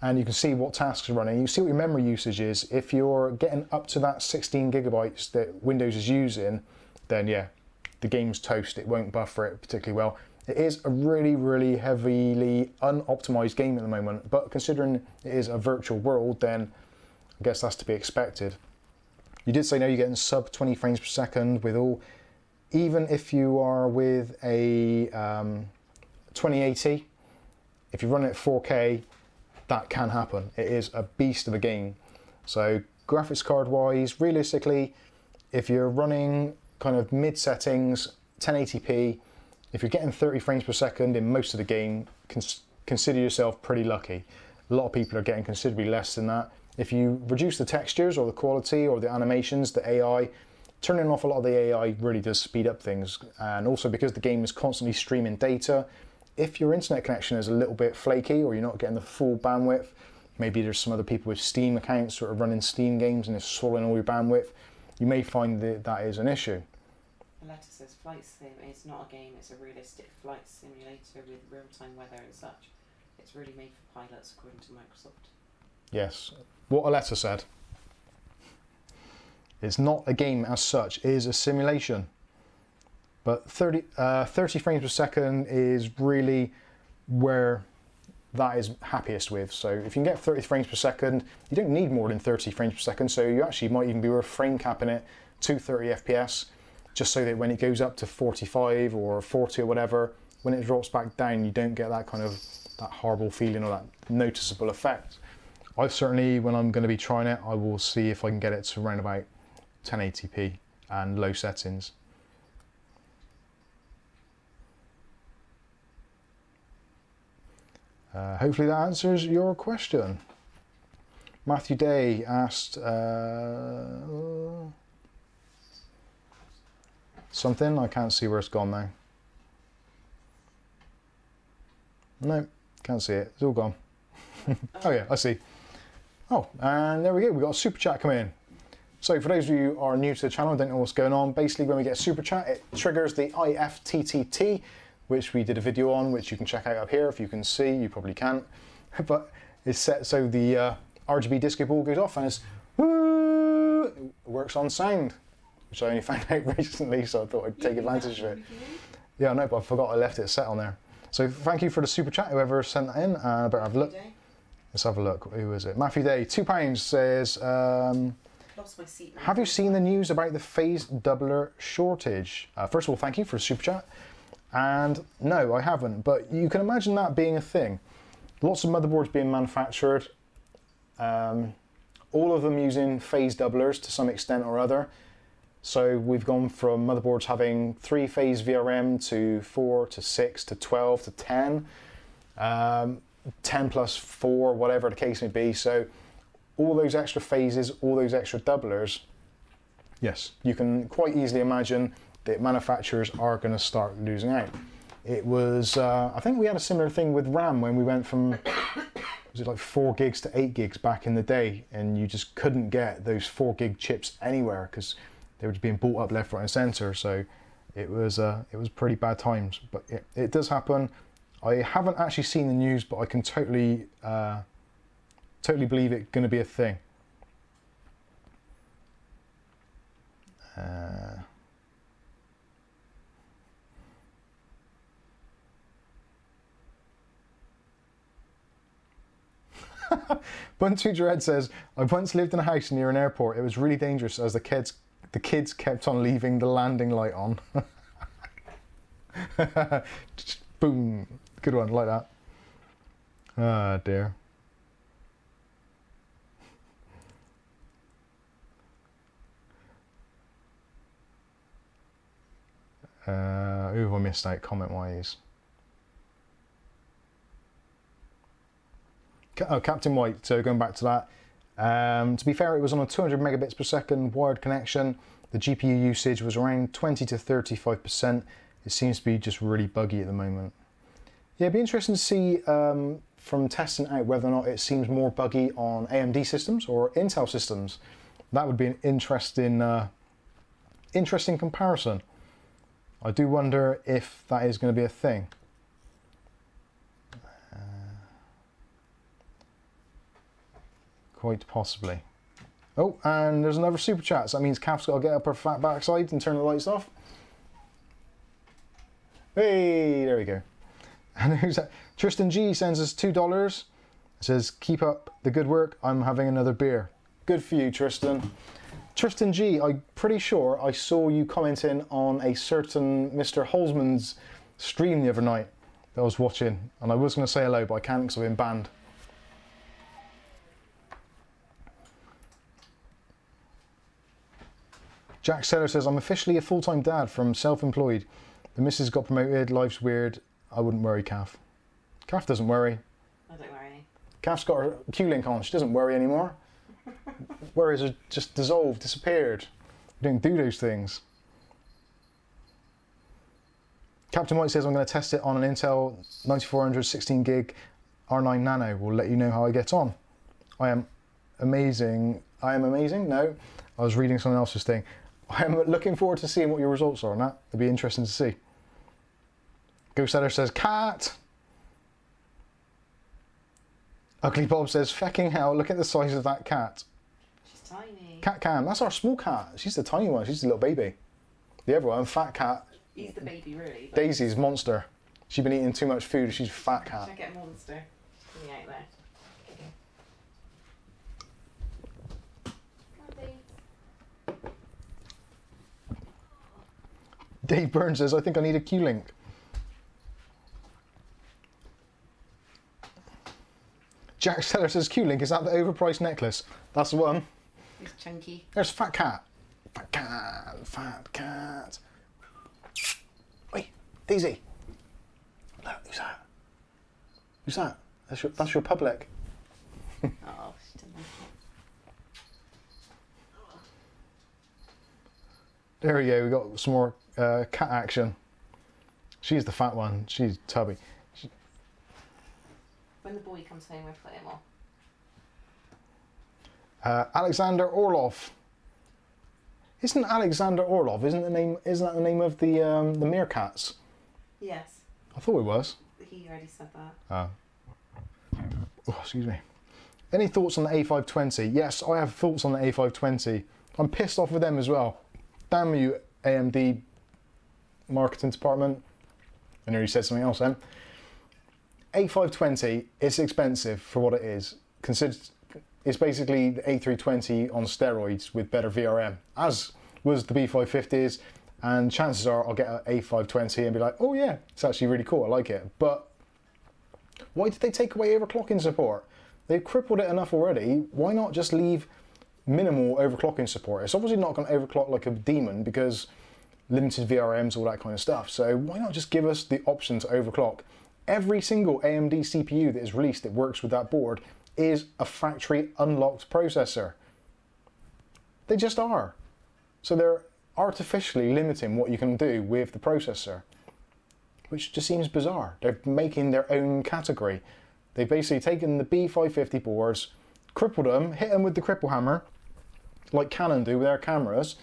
and you can see what tasks are running. You see what your memory usage is. If you're getting up to that 16 gigabytes that Windows is using, then yeah, the game's toast. It won't buffer it particularly well. It is a really, really heavily unoptimized game at the moment, but considering it is a virtual world, then I guess that's to be expected. You did say now you're getting sub 20 frames per second with all, even if you are with a 2080, if you run it at 4K, that can happen. It is a beast of a game. So graphics card wise, realistically, if you're running kind of mid settings, 1080p, if you're getting 30 frames per second in most of the game, consider yourself pretty lucky. A lot of people are getting considerably less than that. If you reduce the textures or the quality or the animations, the AI, turning off a lot of the AI really does speed up things. And also because the game is constantly streaming data, if your internet connection is a little bit flaky or you're not getting the full bandwidth, maybe there's some other people with Steam accounts that are running Steam games and it's swallowing all your bandwidth, you may find that that is an issue. The letter says Flight Sim is not a game, it's a realistic flight simulator with real-time weather and such. It's really made for pilots, according to Microsoft. Yes, what a letter said. It's not a game as such, it is a simulation. But 30 frames per second is really where that is happiest with. So if you can get 30 frames per second, you don't need more than 30 frames per second. So you actually might even be worth frame capping it to 30 FPS, just so that when it goes up to 45 or 40 or whatever, when it drops back down, you don't get that kind of that horrible feeling or that noticeable effect. I've certainly, when I'm going to be trying it, I will see if I can get it to around about 1080p and low settings. Hopefully that answers your question. Matthew Day asked something. I can't see where it's gone now. No, can't see it. It's all gone. Oh yeah, I see. Oh, and there we go. We've got a super chat coming in. So for those of you who are new to the channel and don't know what's going on, basically when we get a super chat, it triggers the IFTTT, which we did a video on, which you can check out up here if you can see. You probably can't. But It's set so the RGB disco ball goes off and it's woo, it works on sound, which I only found out recently, so I thought I'd take advantage of it. Yeah, I know, but I forgot I left it set on there. So thank you for the super chat, whoever sent that in. I better have a look. Let's have a look. Who is it? Matthew Day, £2 says, Lost my seat now. have you seen the news about the phase doubler shortage? First of all, thank you for the super chat. And no, I haven't, but you can imagine that being a thing. Lots of motherboards being manufactured, all of them using phase doublers to some extent or other. So we've gone from motherboards having 3-phase VRM to 4 to 6 to 12 to 10, 10 plus 4, whatever the case may be. So all those extra phases, all those extra doublers, yes, you can quite easily imagine that manufacturers are going to start losing out. It was, I think we had a similar thing with RAM when we went from, was it like 4 gigs to 8 gigs back in the day, and you just couldn't get those 4 gig chips anywhere because they were just being bought up left, right and centre. So it was pretty bad times, but it does happen. I haven't actually seen the news, but I can totally believe it's going to be a thing. Buntu Dread says, I once lived in a house near an airport. It was really dangerous as the kids kept on leaving the landing light on. Just boom. Good one, like that. Ah, dear. Who have I missed out comment-wise? Oh, Captain White, so going back to that. To be fair, it was on a 200 megabits per second wired connection. The GPU usage was around 20 to 35%. It seems to be just really buggy at the moment. Yeah, it'd be interesting to see from testing out whether or not it seems more buggy on AMD systems or Intel systems. That would be an interesting comparison. I do wonder if that is going to be a thing. Quite possibly. Oh, and there's another super chat. So that means Kath's got to get up her fat backside and turn the lights off. Hey, there we go. And who's that? Tristan G sends us $2. It says, keep up the good work. I'm having another beer. Good for you, Tristan. Tristan G, I'm pretty sure I saw you commenting on a certain Mr. Holzman's stream the other night that I was watching. And I was going to say hello, but I can't because I've been banned. Jack Seller says, I'm officially a full-time dad from self-employed. The missus got promoted, life's weird. I wouldn't worry, Kath. Kath doesn't worry. I don't worry. Kath's got her Q-Link on, she doesn't worry anymore. Worries are just dissolved, disappeared. We don't do those things. Captain White says, I'm going to test it on an Intel 9400 16 gig R9 Nano. We'll let you know how I get on. I am amazing. I am amazing? No, I was reading someone else's thing. I am looking forward to seeing what your results are on that. It'll be interesting to see. Ghost Seller says, cat. Ugly Bob says, fecking hell, look at the size of that cat. She's tiny. Cat Cam, that's our small cat. She's the tiny one, she's the little baby. The other one, Fat Cat. He's the baby, really. Daisy's monster. She's been eating too much food, she's a fat cat. Should I get a monster? She's coming out there. Dave Burns says, I think I need a Q-Link. Jack Seller says, Q-Link, is that the overpriced necklace? That's the one. He's chunky. There's Fat Cat. Fat Cat, Fat Cat. Wait, Daisy. Look, who's that? Who's that? That's your public. Oh, she didn't like it. There we go, we got some more cat action. She's the fat one, she's tubby. When the boy comes home, we'll put him on. Alexander Orlov. Isn't Alexander Orlov? Isn't that the name of the meerkats? Yes. I thought it was. He already said that. Oh, excuse me. Any thoughts on the A520? Yes, I have thoughts on the A520. I'm pissed off with them as well. Damn you, AMD marketing department. I nearly said something else then. A520 is expensive for what it is. It's basically the A320 on steroids with better VRM, as was the B550s, and chances are I'll get an A520 and be like, oh yeah, it's actually really cool, I like it. But why did they take away overclocking support? They've crippled it enough already, why not just leave minimal overclocking support? It's obviously not going to overclock like a demon because limited VRMs, all that kind of stuff, so why not just give us the option to overclock? Every single AMD CPU that is released that works with that board is a factory unlocked processor. They just are. So they're artificially limiting what you can do with the processor, which just seems bizarre. They're making their own category. They've basically taken the B550 boards, crippled them, hit them with the cripple hammer, like Canon do with their cameras,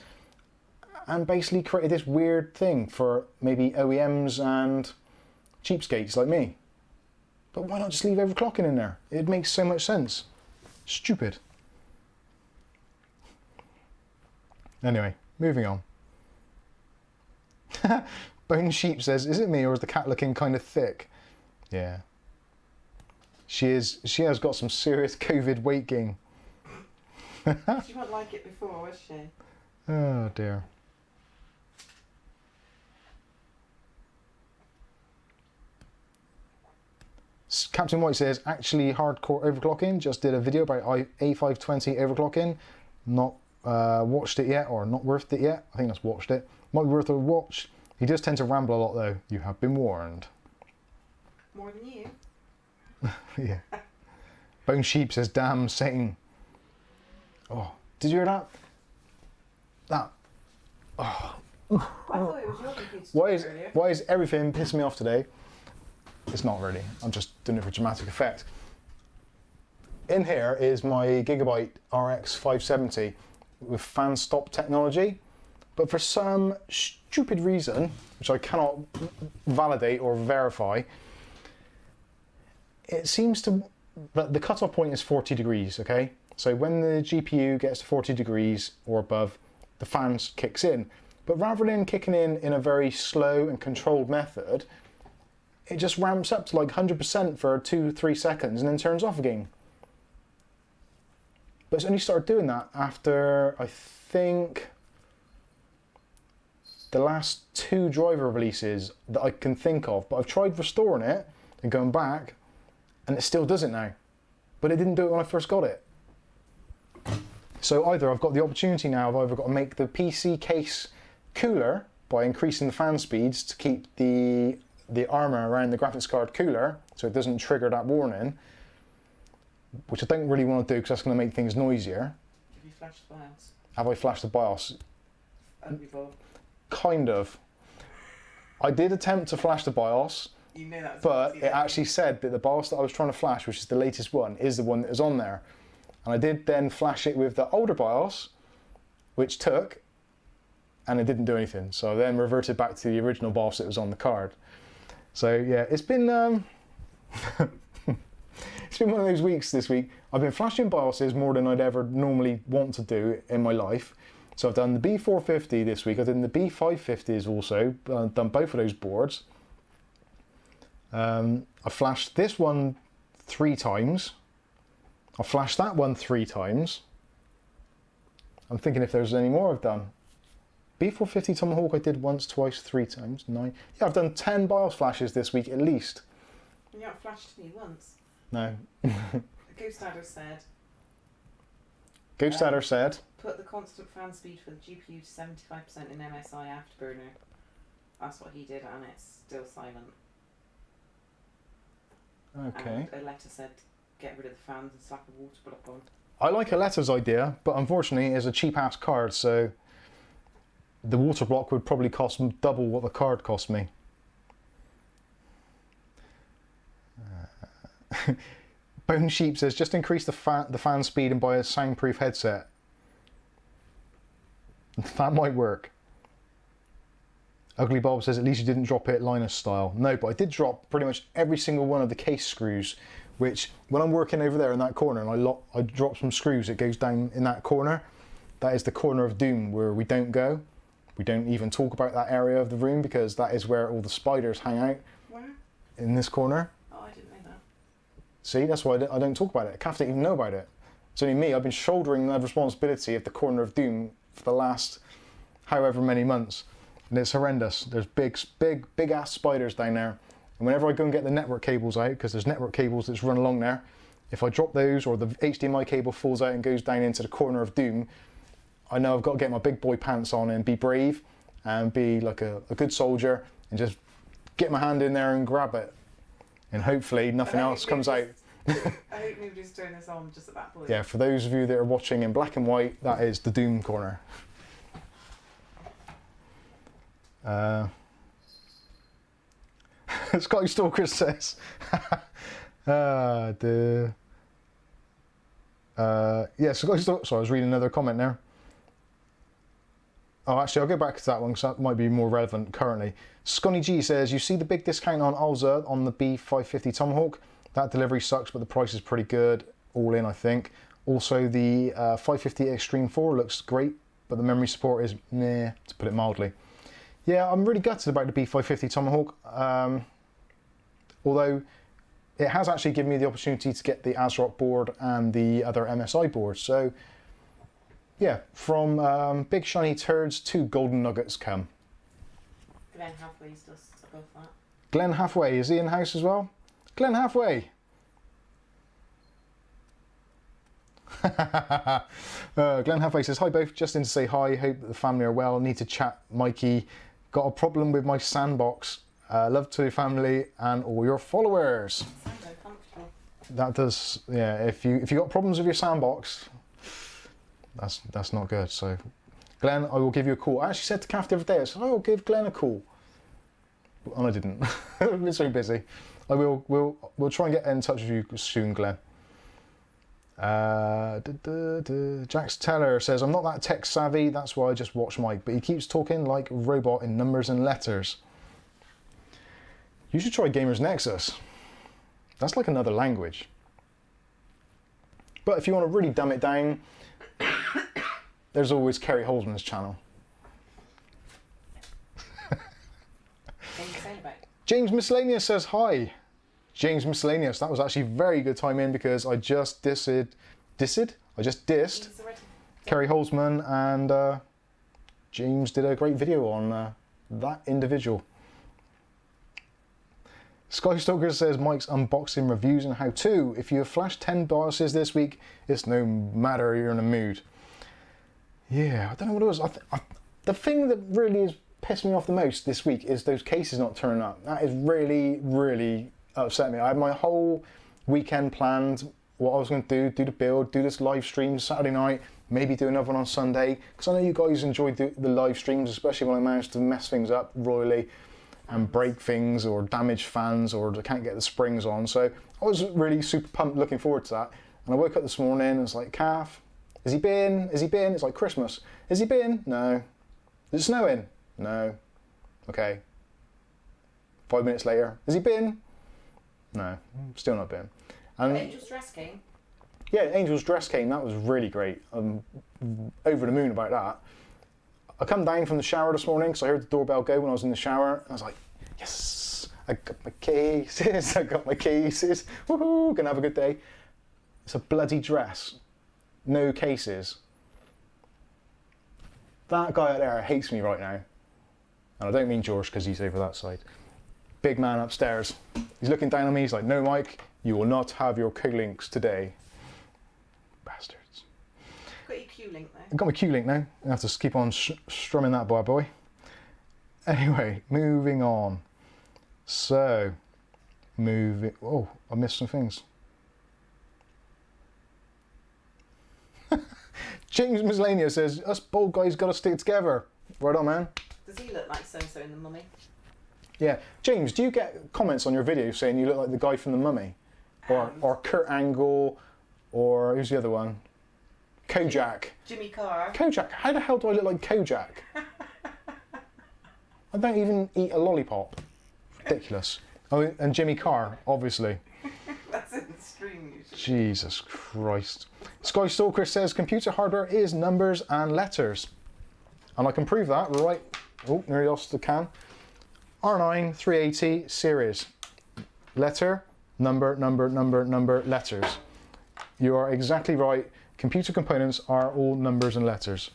and basically created this weird thing for maybe OEMs and cheapskates like me. But why not just leave overclocking in there? It makes so much sense. Stupid. Anyway, moving on. Bone Sheep says, is it me or is the cat looking kind of thick? Yeah. She has got some serious COVID weight gain. She won't like it before, was she? Oh dear. Captain White says, actually hardcore overclocking, just did a video about A520 overclocking, not watched it yet, or not worth it yet, I think that's watched it, might be worth a watch. He does tend to ramble a lot though, you have been warned. More than you. Yeah. Bone Sheep says, damn Satan. Oh, did you hear that? That. Oh. I thought it was your computer. Why is everything pissing me off today? It's not really, I'm just doing it for dramatic effect. In here is my Gigabyte RX 570 with fan stop technology, but for some stupid reason, which I cannot validate or verify, it seems to, the cutoff point is 40 degrees, okay? So when the GPU gets to 40 degrees or above, the fan kicks in. But rather than kicking in a very slow and controlled method, it just ramps up to like 100% for 2-3 seconds and then turns off again. But it's only started doing that after, I think, the last 2 driver releases that I can think of. But I've tried restoring it and going back, and it still does it now. But it didn't do it when I first got it. So either I've got the opportunity now, I've either got to make the PC case cooler by increasing the fan speeds to keep the armour around the graphics card cooler so it doesn't trigger that warning, which I don't really want to do because that's going to make things noisier. Have you flashed the BIOS? Have I flashed the BIOS? Before. Kind of. I did attempt to flash the BIOS, You know that was but it actually said that the BIOS that I was trying to flash, which is the latest one, is the one that is on there. And I did then flash it with the older BIOS, which took, and it didn't do anything. So I then reverted back to the original BIOS that was on the card. So yeah, it's been it's been one of those weeks this week. I've been flashing BIOSes more than I'd ever normally want to do in my life. So I've done the B450 this week. I've done the B550s also. I've done both of those boards. I flashed this one 3 times. I flashed that one 3 times. I'm thinking if there's any more I've done. B450 Tomahawk I did once, twice, 3 times, 9. Yeah, I've done 10 BIOS flashes this week at least. You haven't flashed me once. No. Ghost Adder said. Ghost Adder said. Put the constant fan speed for the GPU to 75% in MSI Afterburner. That's what he did, and it's still silent. Okay. And a letter said, get rid of the fans and slap a water block on. I like a letter's idea, but unfortunately it's a cheap ass card, so the water block would probably cost double what the card cost me. Bone Sheep says, just increase the fan speed and buy a soundproof headset. That might work. Ugly Bob says, at least you didn't drop it Linus style. No, but I did drop pretty much every single one of the case screws which when I'm working over there in that corner and I drop some screws, it goes down in that corner. That is the corner of doom where we don't go. We don't even talk about that area of the room because that is where all the spiders hang out. Where? In this corner. Oh, I didn't know that. See, that's why I don't talk about it. Kath didn't even know about it. It's only me. I've been shouldering the responsibility of the corner of doom for the last however many months. And it's horrendous. There's big ass spiders down there. And whenever I go and get the network cables out, because there's network cables that's run along there, if I drop those or the HDMI cable falls out and goes down into the corner of doom, I know I've got to get my big boy pants on and be brave and be like a good soldier and just get my hand in there and grab it. And hopefully nothing else comes out. I hope nobody's turned this on just at that point. Yeah, for those of you that are watching in black and white, that is the doom corner. Scotty Stalker says, yeah, Scotty Stalker, sorry, I was reading another comment there. Oh, actually, I'll go back to that one because that might be more relevant currently. Scotty G says, you see the big discount on Alza on the B550 Tomahawk? That delivery sucks, but the price is pretty good, all in, I think. Also, the 550 Extreme 4 looks great, but the memory support is meh, to put it mildly. Yeah, I'm really gutted about the B550 Tomahawk, although it has actually given me the opportunity to get the ASRock board and the other MSI boards. So, yeah, from big shiny turds to golden nuggets come. Glenn Halfway's just above that. Glenn Halfway, is he in house as well? Glenn Halfway! Glenn Halfway says, hi both, just in to say hi, hope that the family are well, need to chat, Mikey. Got a problem with my sandbox. Love to your family and all your followers. Sounds so comfortable. That does, yeah, if you got problems with your sandbox, that's not good. So, Glenn, I will give you a call. I actually said to Kath the other day, I said, I will give Glenn a call. And I didn't. I've been so busy. We'll try and get in touch with you soon, Glenn. Jax Teller says, I'm not that tech savvy, that's why I just watch Mike, but he keeps talking like a robot in numbers and letters. You should try Gamers Nexus. That's like another language. But if you want to really dumb it down, there's always Kerry Holzman's channel. James Miscellaneous says hi. James Miscellaneous, that was actually very good time in because I just dissed Kerry Holzman, and James did a great video on that individual. Sky Stalker says Mike's unboxing reviews and how to. If you have flashed 10 BIOSes this week, it's no matter, you're in a mood. Yeah, I don't know what it was. The thing that really has pissed me off the most this week is those cases not turning up. That is really, really upset me. I had my whole weekend planned, what I was going to do the build, do this live stream Saturday night, maybe do another one on Sunday, because I know you guys enjoy the live streams, especially when I managed to mess things up royally and break things or damage fans or I can't get the springs on. So I was really super pumped, looking forward to that. And I woke up this morning and it's like, Calf, has he been? Has he been? It's like Christmas. Has he been? No. Is it snowing? No. Okay. 5 minutes later, has he been? No, still not been. And Angel's dress came. Yeah, Angel's dress came. That was really great. I'm over the moon about that. I come down from the shower this morning because I heard the doorbell go when I was in the shower. And I was like, yes, I got my cases. I got my cases. Woohoo, gonna have a good day. It's a bloody dress. No cases. That guy out there hates me right now. And I don't mean George because he's over that side. Big man upstairs. He's looking down on me. He's like, no, Mike, you will not have your Q-links today. Bastards. Got your Q-link though. I've got my Q-link now. I have to keep on strumming that bad boy. Anyway, moving on. So, oh, I missed some things. James Miscellaneous says, us bald guys got to stick together. Right on, man. Does he look like so-and-so in The Mummy? Yeah. James, do you get comments on your videos saying you look like the guy from The Mummy? Or Kurt Angle, or who's the other one? Kojak. Jimmy Carr. Kojak. How the hell do I look like Kojak? I don't even eat a lollipop. Ridiculous. Oh, and Jimmy Carr, obviously. That's Jesus Christ. Skystalker says computer hardware is numbers and letters. And I can prove that right. Oh, nearly lost the can. R9 380 series. Letter, number, number, number, number, letters. You are exactly right. Computer components are all numbers and letters.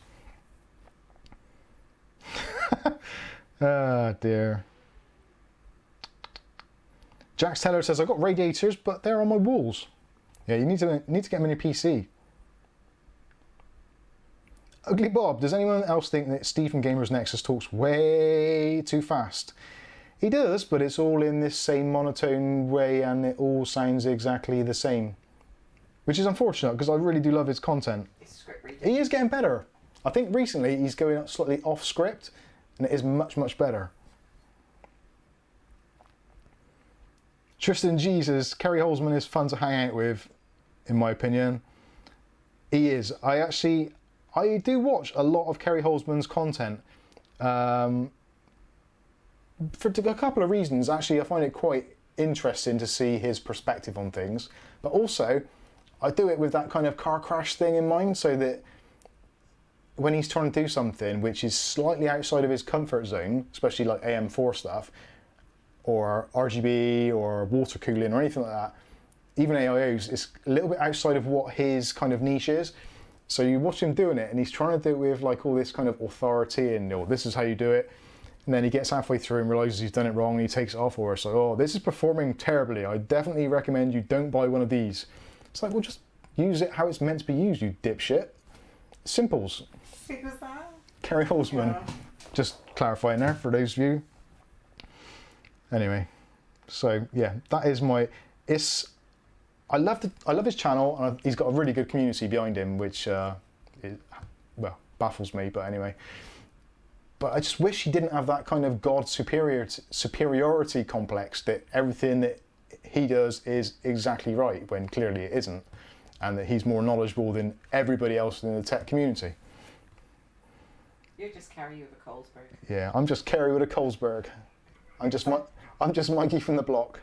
Ah, dear. Jax Teller says, I've got radiators, but they're on my walls. Yeah, you need to get them in your PC. Ugly Bob, does anyone else think that Steve from Gamers Nexus talks way too fast? He does, but it's all in this same monotone way and it all sounds exactly the same. Which is unfortunate, because I really do love his content. It's script reading. He is getting better. I think recently he's going slightly off script, and it is much, much better. Tristan Jesus, Kerry Holzman is fun to hang out with, in my opinion. He is. I do watch a lot of Kerry Holzman's content. For a couple of reasons. Actually, I find it quite interesting to see his perspective on things. But also, I do it with that kind of car crash thing in mind, so that when he's trying to do something which is slightly outside of his comfort zone, especially like AM4 stuff, or RGB, or water cooling, or anything like that, even AIOs, it's a little bit outside of what his kind of niche is. So you watch him doing it, and he's trying to do it with like all this kind of authority, and oh, this is how you do it. And then he gets halfway through and realizes he's done it wrong, and he takes it off, or so, oh, this is performing terribly. I definitely recommend you don't buy one of these. It's like, well, just use it how it's meant to be used, you dipshit. Simples. Who was that? Kerry Holzman. Yeah. Just clarifying there for those of you. Anyway, so yeah, that is my. I love his channel, and he's got a really good community behind him, which baffles me. But anyway, but I just wish he didn't have that kind of God superiority complex that everything that he does is exactly right when clearly it isn't, and that he's more knowledgeable than everybody else in the tech community. You're just Kerry with a Colesberg. Yeah, I'm just Kerry with a Colesberg. I'm just Mikey from the block.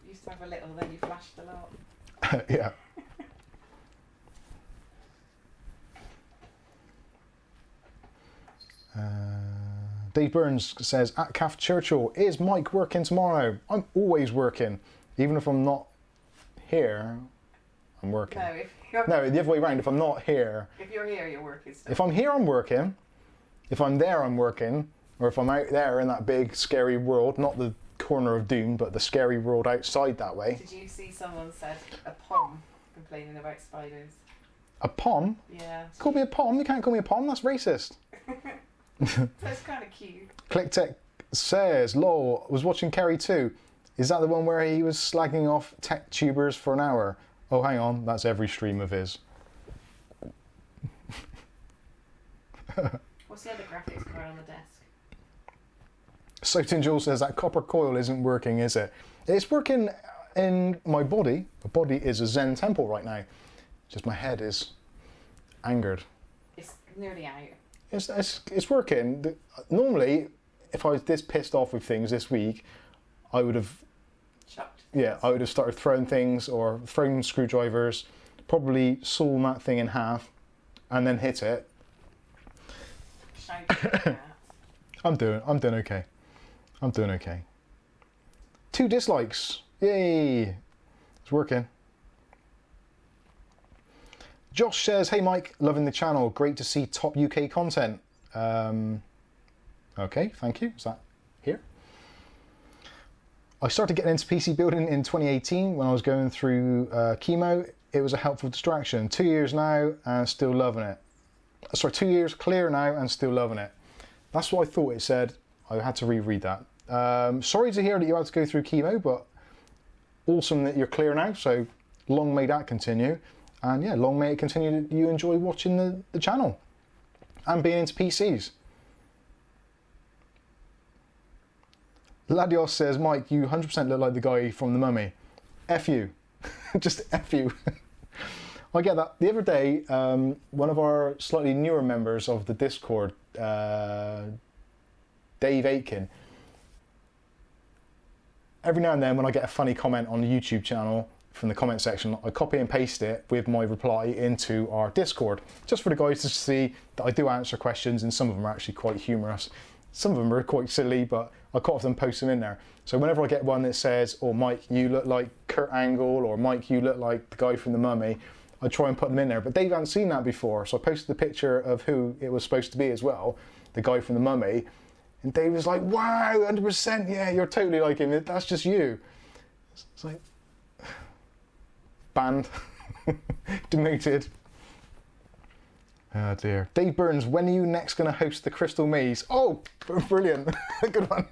You used to have a little, then you flashed a lot. Yeah. Dave Burns says, at Cath Churchill, is Mike working tomorrow? I'm always working. Even if I'm not here, I'm working. No, the other way around. If I'm not here... If you're here, you're working still. If I'm here, I'm working. If I'm there, I'm working. Or if I'm out there in that big, scary world, not the corner of doom, but the scary world outside that way. Did you see someone said a pom complaining about spiders? A pom? Yeah. Call me a pom? You can't call me a pom, that's racist. That's kind of cute. ClickTech says, lol, was watching Kerry too. Is that the one where he was slagging off tech tubers for an hour? Oh, hang on, that's every stream of his. What's the other graphics card on the desk? Sotin Jules says that copper coil isn't working, is it? It's working in my body. My body is a Zen temple right now. Just my head is angered. It's nearly out. It's working. Normally, if I was this pissed off with things this week, I would have... Chucked. Yeah, I would have started throwing things or throwing screwdrivers, probably sawn that thing in half, and then hit it. I'm doing okay. I'm doing okay. 2 dislikes. Yay! It's working. Josh says, hey Mike, loving the channel. Great to see top UK content. Okay, thank you. Is that here? I started getting into PC building in 2018 when I was going through chemo. It was a helpful distraction. 2 years now and still loving it. Sorry, 2 years clear now and still loving it. That's what I thought it said. I had to reread that. Sorry to hear that you had to go through chemo, but awesome that you're clear now. So long may that continue. And yeah, long may it continue that you enjoy watching the channel and being into PCs. Ladios says, Mike, you 100% look like the guy from The Mummy. F you. Just F you. I get that. The other day, one of our slightly newer members of the Discord, Dave Aitken, every now and then when I get a funny comment on the YouTube channel from the comment section, I copy and paste it with my reply into our Discord, just for the guys to see that I do answer questions, and some of them are actually quite humorous. Some of them are quite silly, but I quite often post them in there. So whenever I get one that says, oh, Mike, you look like Kurt Angle, or Mike, you look like the guy from The Mummy, I try and put them in there. But Dave hadn't seen that before, so I posted the picture of who it was supposed to be as well, the guy from The Mummy. And Dave was like, wow, 100%, yeah, you're totally like him. That's just you. It's like, banned, demoted. Oh dear. Dave Burns, when are you next going to host the Crystal Maze? Oh, brilliant. Good one.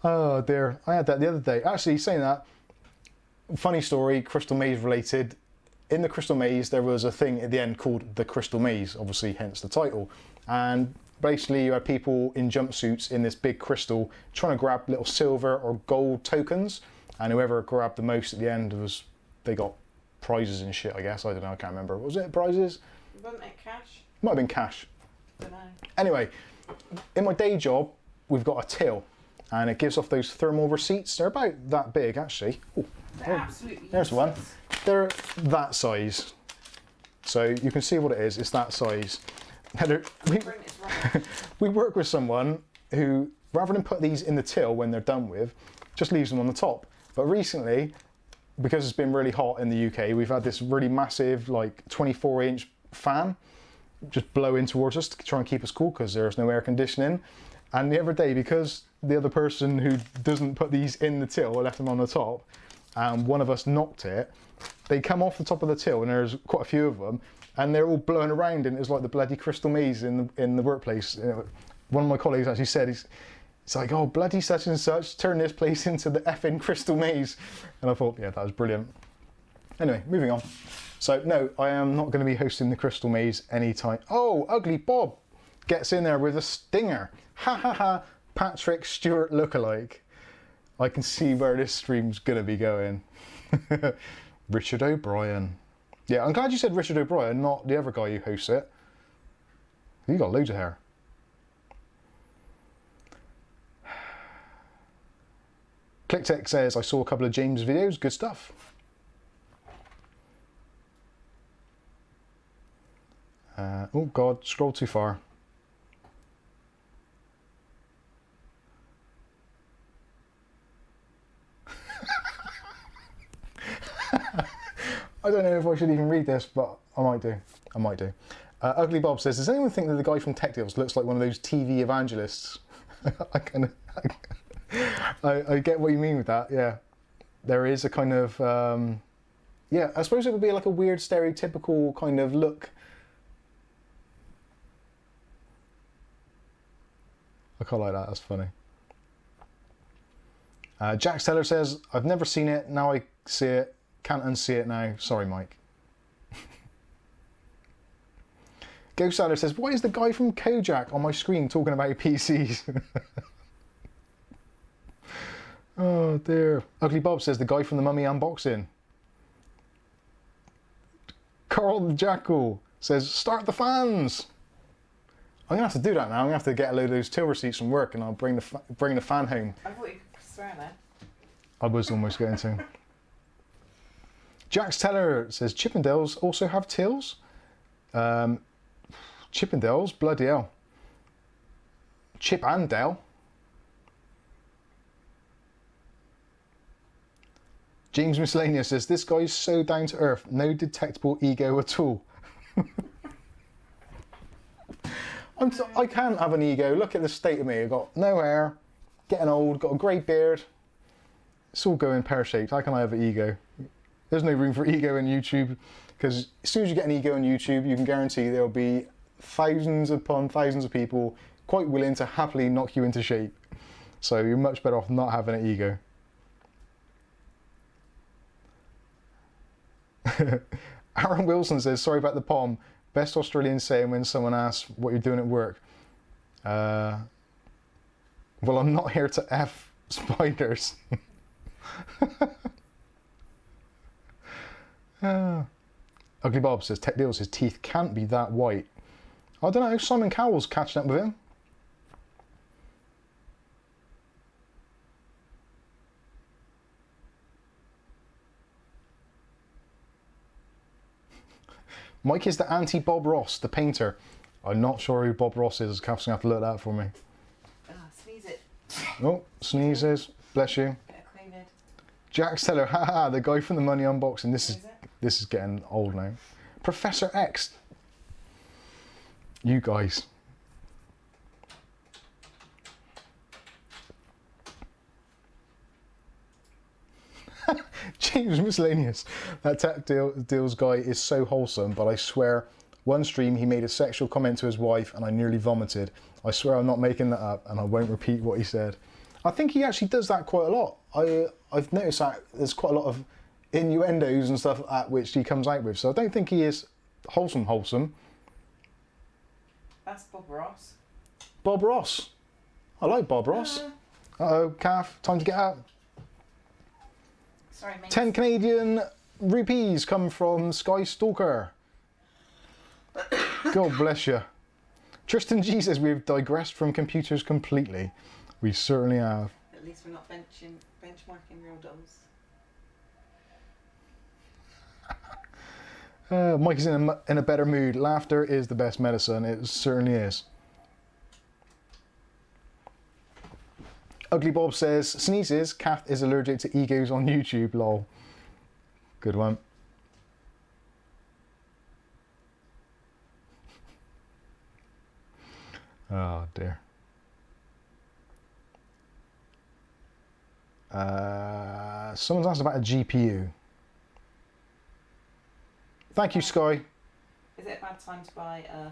Oh dear. I had that the other day. Actually, saying that, funny story, Crystal Maze related. In the Crystal Maze, there was a thing at the end called the Crystal Maze, obviously hence the title. And basically you had people in jumpsuits in this big crystal trying to grab little silver or gold tokens. And whoever grabbed the most at the end they got prizes and shit, I guess. I don't know, I can't remember. Was it prizes? Wasn't it cash? Might have been cash. Don't know. Anyway, in my day job, we've got a till, and it gives off those thermal receipts. They're about that big, actually. Ooh, They're absolutely there's useless. one. They're that size. So you can see what it is. It's that size. Now, Print is rubbish. we work with someone who, rather than put these in the till when they're done with, just leaves them on the top. But recently, because it's been really hot in the UK, we've had this really massive, like 24-inch fan just blowing towards us to try and keep us cool because there's no air conditioning. And the other day, because the other person who doesn't put these in the till left them on the top, and one of us knocked it, they come off the top of the till, and there's quite a few of them, and they're all blowing around, and it's like the bloody Crystal Maze in the workplace. You know, one of my colleagues actually said, it's like, oh, bloody such and such, turn this place into the effing Crystal Maze. And I thought, yeah, that was brilliant. Anyway, moving on. So, no, I am not going to be hosting the Crystal Maze anytime. Oh, Ugly Bob gets in there with a stinger. Ha ha ha, Patrick Stewart lookalike. I can see where this stream's going to be going. Richard O'Brien. Yeah, I'm glad you said Richard O'Brien, not the other guy who hosts it. You got loads of hair. ClickTech says, I saw a couple of James' videos, good stuff. Oh God, scroll too far. I don't know if I should even read this, but I might do. I might do. Ugly Bob says, does anyone think that the guy from Tech Deals looks like one of those TV evangelists? I get what you mean with that, yeah. There is a kind of, yeah, I suppose it would be like a weird stereotypical kind of look. I quite like that, that's funny. Jack Teller says, I've never seen it, now I see it, can't unsee it now, sorry Mike. Ghost Sailor says, why is the guy from Kojak on my screen talking about PCs? Oh dear. Ugly Bob says, the guy from the Mummy unboxing. Carl the Jackal says, start the fans. I'm going to have to do that now. I'm going to have to get a load of those till receipts from work and I'll bring the fan home. I thought you could swear there. I was almost going to. Jax Teller says, Chippendales also have tills? Chippendales? Bloody hell. Chip and Dale. James Miscellaneous says, this guy's so down to earth, no detectable ego at all. I can't have an ego. Look at the state of me. I've got no hair, getting old, got a grey beard. It's all going pear-shaped. How can I have an ego? There's no room for ego in YouTube, because as soon as you get an ego on YouTube, you can guarantee there'll be thousands upon thousands of people quite willing to happily knock you into shape. So you're much better off not having an ego. Aaron Wilson says, sorry about the POM. Best Australian saying when someone asks what you're doing at work. Well, I'm not here to F spiders. Ugly Bob says, Tech Deals, his teeth can't be that white. I don't know, Simon Cowell's catching up with him. Mike is the anti-Bob Ross, the painter. I'm not sure who Bob Ross is. Kath's going to have to look that up for me. Sneeze it. Oh, sneezes. Bless you. Bit of COVID. Jack Steller, haha, the guy from the Money Unboxing. Is This is getting old now. Professor X. You guys. James Miscellaneous. That tech deals guy is so wholesome, but I swear, one stream he made a sexual comment to his wife and I nearly vomited. I swear I'm not making that up and I won't repeat what he said. I think he actually does that quite a lot. I've noticed that there's quite a lot of innuendos and stuff at which he comes out with, so I don't think he is wholesome. That's Bob Ross. Bob Ross. I like Bob Ross. Uh-oh, Kath, time to get out. Sorry, mate. 10 Canadian rupees come from Sky Stalker. God bless you. Tristan G says we've digressed from computers completely. We certainly have. At least we're not benchmarking real dolls. Mike is in a better mood. Laughter is the best medicine. It certainly is. Ugly Bob says, sneezes, Kath is allergic to egos on YouTube, lol. Good one. Oh dear. Someone's asked about a GPU. Thank you, Sky. Is it a bad time to buy a...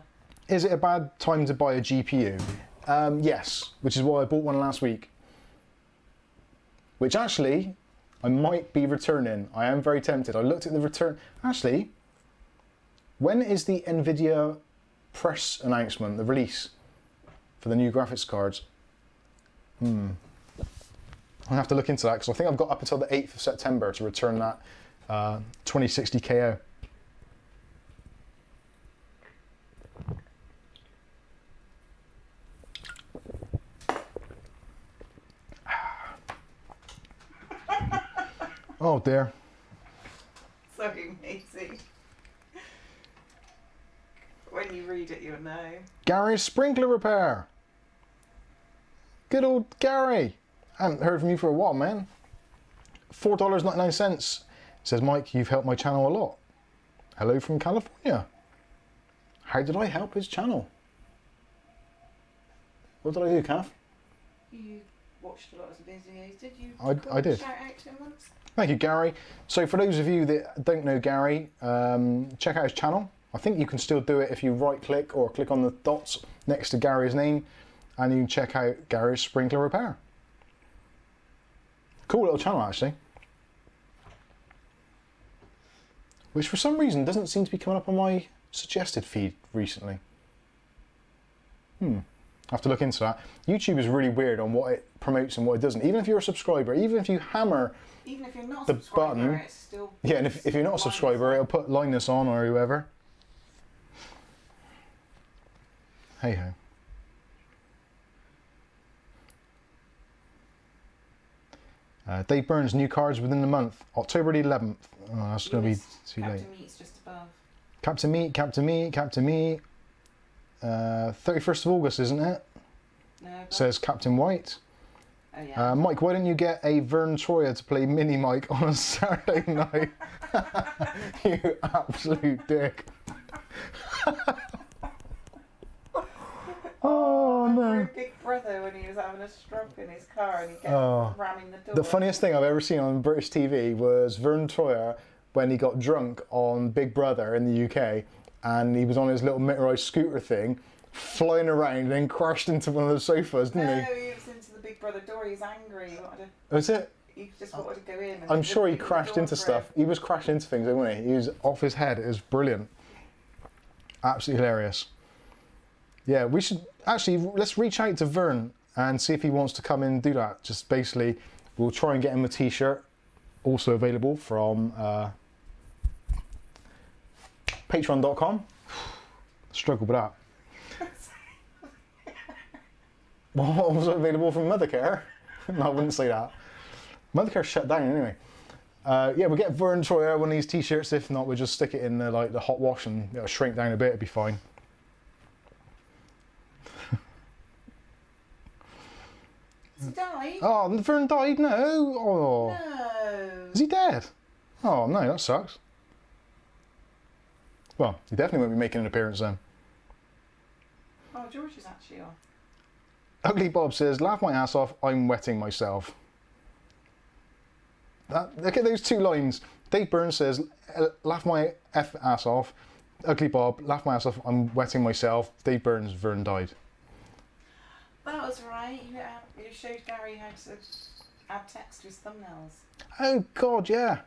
Is it a bad time to buy a GPU? Yes, which is why I bought one last week. Which actually, I might be returning. I am very tempted. I looked at the return. Actually, when is the NVIDIA press announcement, the release for the new graphics cards? I'll have to look into that because I think I've got up until the 8th of September to return that 2060 KO. Oh dear. Sorry, matey. When you read it, you'll know. Gary's sprinkler repair. Good old Gary. I haven't heard from you for a while, man. $4.99. Says Mike, you've helped my channel a lot. Hello from California. How did I help his channel? What did I do, Kath? You watched a lot of his videos, did you? I did. Shout out to him once? Thank you, Gary. So for those of you that don't know Gary, check out his channel. I think you can still do it if you right click or click on the dots next to Gary's name and you can check out Gary's Sprinkler Repair. Cool little channel actually. Which for some reason doesn't seem to be coming up on my suggested feed recently. I have to look into that. YouTube is really weird on what it promotes and what it doesn't. Even if you're a subscriber, even if you hammer Even if you're not the a subscriber, button, it's still... yeah, and if you're not a subscriber, it'll put Linus on or whoever. Hey ho. Dave Burns, new cards within the month, October the 11th. Oh, that's going to be too late. Captain Meat's just above. Captain Meat, Captain Meat, Captain Meat. 31st of August, isn't it? No, above. Says Captain White. Oh yeah. Mike, why don't you get a Vern Troyer to play Mini Mike on a Saturday night? You absolute dick. Oh no. Big Brother when he was having a stroke in his car and he kept ramming the door. The funniest thing I've ever seen on British TV was Vern Troyer when he got drunk on Big Brother in the UK and he was on his little motorised scooter thing flying around and then crashed into one of the sofas, didn't he? No, he was into the Big Brother door, he was angry. He wanted to, Was it? he just wanted to go in. And I'm they sure he wouldn't open the crashed door into for stuff. him. He was crashing into things, wasn't he? He was off his head. It was brilliant. Absolutely hilarious. Yeah, we should actually, let's reach out to Vern and see if he wants to come in and do that. Just basically, we'll try and get him a t-shirt, also available from patreon.com. Struggle with that. What was available from Mothercare? No, I wouldn't say that. Mothercare shut down anyway. Yeah, we'll get Vern to try out one of these t-shirts. If not, we'll just stick it in like the hot wash and it'll shrink down a bit. It'll be fine. Has he died? Oh, Vern died? No. Oh. No. Is he dead? Oh no, that sucks. Well, he definitely won't be making an appearance then. Oh, George is actually on. Ugly Bob says, laugh my ass off, I'm wetting myself. Look at those two lines. Dave Burns says, laugh my ass off. Ugly Bob, laugh my ass off, I'm wetting myself. Dave Burns, Vern died. That was right. You showed Gary how to add text to his thumbnails. Oh God, yeah.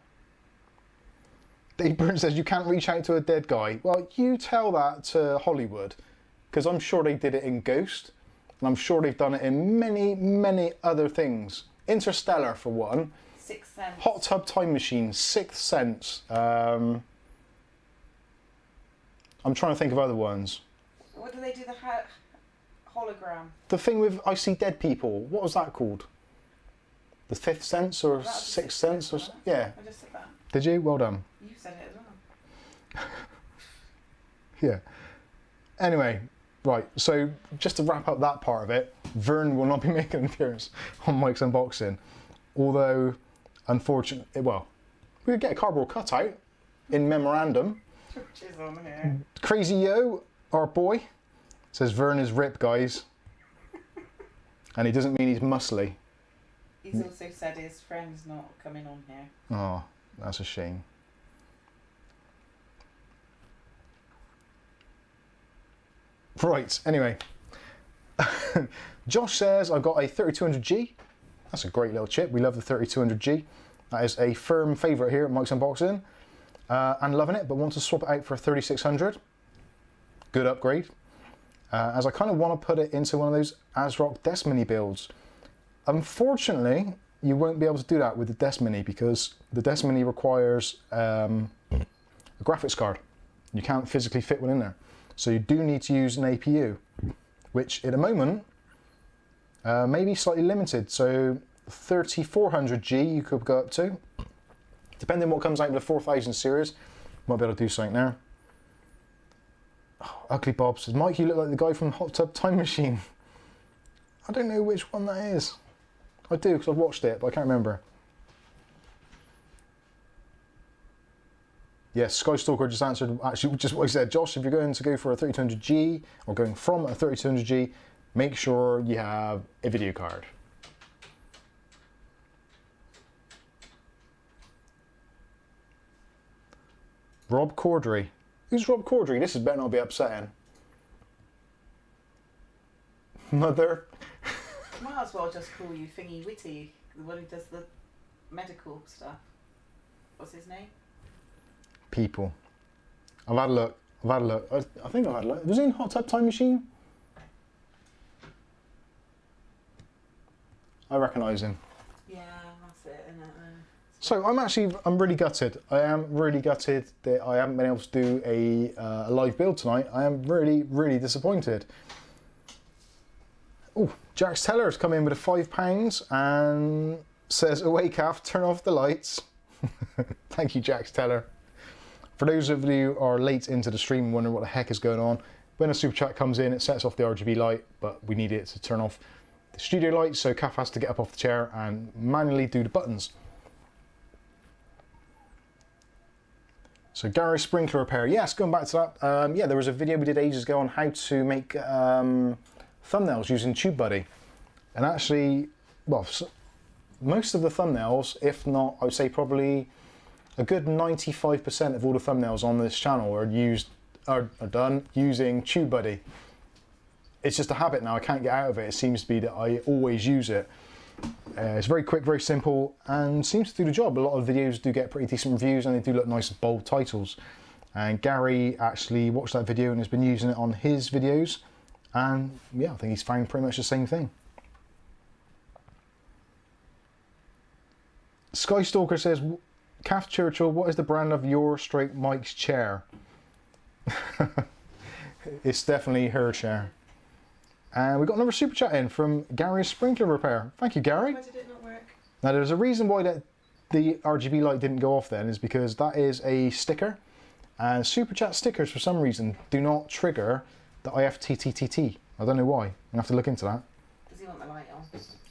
Dave Burns says, you can't reach out to a dead guy. Well, you tell that to Hollywood, because I'm sure they did it in Ghost, and I'm sure they've done it in many, many other things. Interstellar, for one. Sixth Sense. Hot Tub Time Machine, Sixth Sense. I'm trying to think of other ones. What do they do? The hologram. The thing with I See Dead People, what was that called? The Fifth Sense or That was Sixth Sense? Or yeah. I just said that. Did you? Well done. You said it as well. Yeah. Anyway, right, so just to wrap up that part of it, Vern will not be making an appearance on Mike's Unboxing. Although, unfortunately, well, we could get a cardboard cutout in memorandum. George is on here. Crazy Yo, our boy, says Vern is ripped, guys. And he doesn't mean he's muscly. He's also said his friend's not coming on here. Oh, that's a shame. Right, anyway. Josh says, I've got a 3200G. That's a great little chip. We love the 3200G. That is a firm favourite here at Mike's Unboxing. And loving it, but want to swap it out for a 3600. Good upgrade. As I kind of want to put it into one of those ASRock Desk Mini builds. Unfortunately, you won't be able to do that with the Desk Mini because the Desk Mini requires a graphics card. You can't physically fit one in there. So you do need to use an APU, which at the moment may be slightly limited. So 3400G you could go up to. Depending on what comes out with the 4000 series, might be able to do something there. Oh, Ugly Bob says, Mike, you look like the guy from Hot Tub Time Machine. I don't know which one that is. I do, because I've watched it, but I can't remember. Yes, Skystalker just answered actually just what I said. Josh, if you're going to go for a 3200G or going from a 3200G, make sure you have a video card. Rob Corddry. Who's Rob Corddry? This is better not be upsetting. Mother. Might as well just call you Thingy Witty, the one who does the medical stuff. What's his name? People. I've had a look. I think I've had a look. Was he in Hot Tub Time Machine? I recognise him. Yeah, that's it, isn't it? So I'm really gutted. I am really gutted that I haven't been able to do a live build tonight. I am really, really disappointed. Oh, Jax Teller's come in with a £5 and says, away calf, turn off the lights. Thank you, Jax Teller. For those of you who are late into the stream and wondering what the heck is going on, when a super chat comes in, it sets off the RGB light, but we need it to turn off the studio lights, so Calf has to get up off the chair and manually do the buttons. So Gary Sprinkler Repair, yes, going back to that, yeah, there was a video we did ages ago on how to make thumbnails using TubeBuddy. And actually, well, most of the thumbnails, if not, I would say probably a good 95% of all the thumbnails on this channel are done using TubeBuddy. It's just a habit now, I can't get out of it. It seems to be that I always use it. It's very quick, very simple, and seems to do the job. A lot of videos do get pretty decent reviews and they do look nice bold titles. And Gary actually watched that video and has been using it on his videos. And yeah, I think he's found pretty much the same thing. Skystalker says, Kath Churchill, what is the brand of your straight Mike's chair? It's definitely her chair. And we got another super chat in from Gary Sprinkler Repair. Thank you, Gary. Why did it not work? Now there's a reason why that the RGB light didn't go off then is because that is a sticker, and Super Chat stickers for some reason do not trigger the IFTTT. I don't know why. I'm gonna have to look into that. Does he want the light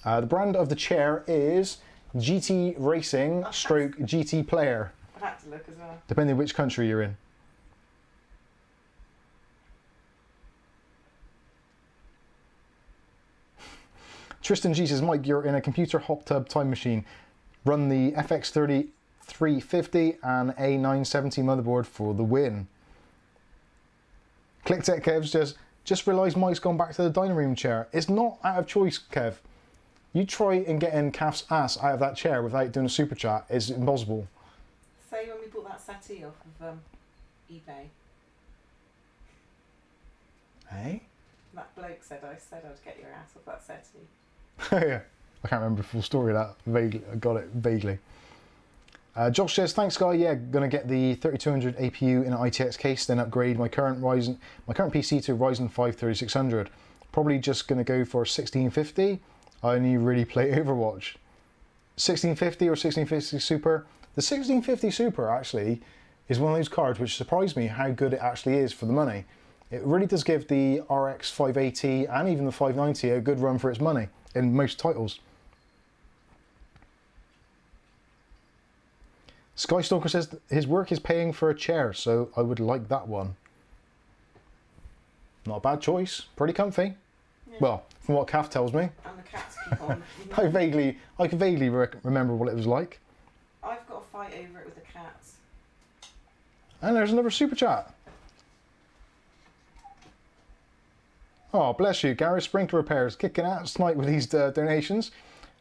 on? The brand of the chair is GT Racing stroke GT Player, I've had to look as well. depending which country you're in. Tristan G says, Mike, you're in a computer hot tub time machine. Run the FX30 350 and A970 motherboard for the win. ClickTech Kev says, just realised Mike's gone back to the dining room chair. It's not out of choice, Kev. You try and getting Kaf's ass out of that chair without doing a super chat is impossible. Say when we bought that settee off of eBay. Hey? That bloke said I'd get your ass off that settee. Yeah, I can't remember the full story of that. Vaguely, I got it vaguely. Josh says, thanks, Guy. Yeah, gonna get the 3200 APU in an ITX case, then upgrade my current PC to Ryzen 5 3600. Probably just gonna go for 1650. I only really play Overwatch. 1650 or 1650 Super. The 1650 Super actually is one of those cards which surprised me how good it actually is for the money. It really does give the RX 580 and even the 590 a good run for its money in most titles. Skystalker says his work is paying for a chair, so I would like that one. Not a bad choice. Pretty comfy. Yeah. Well, from what Kaf tells me. And the cats keep on. I can vaguely remember what it was like. I've got a fight over it with the cats. And there's another super chat. Oh, bless you, Gary. Sprinkler Repairs kicking ass tonight with these donations.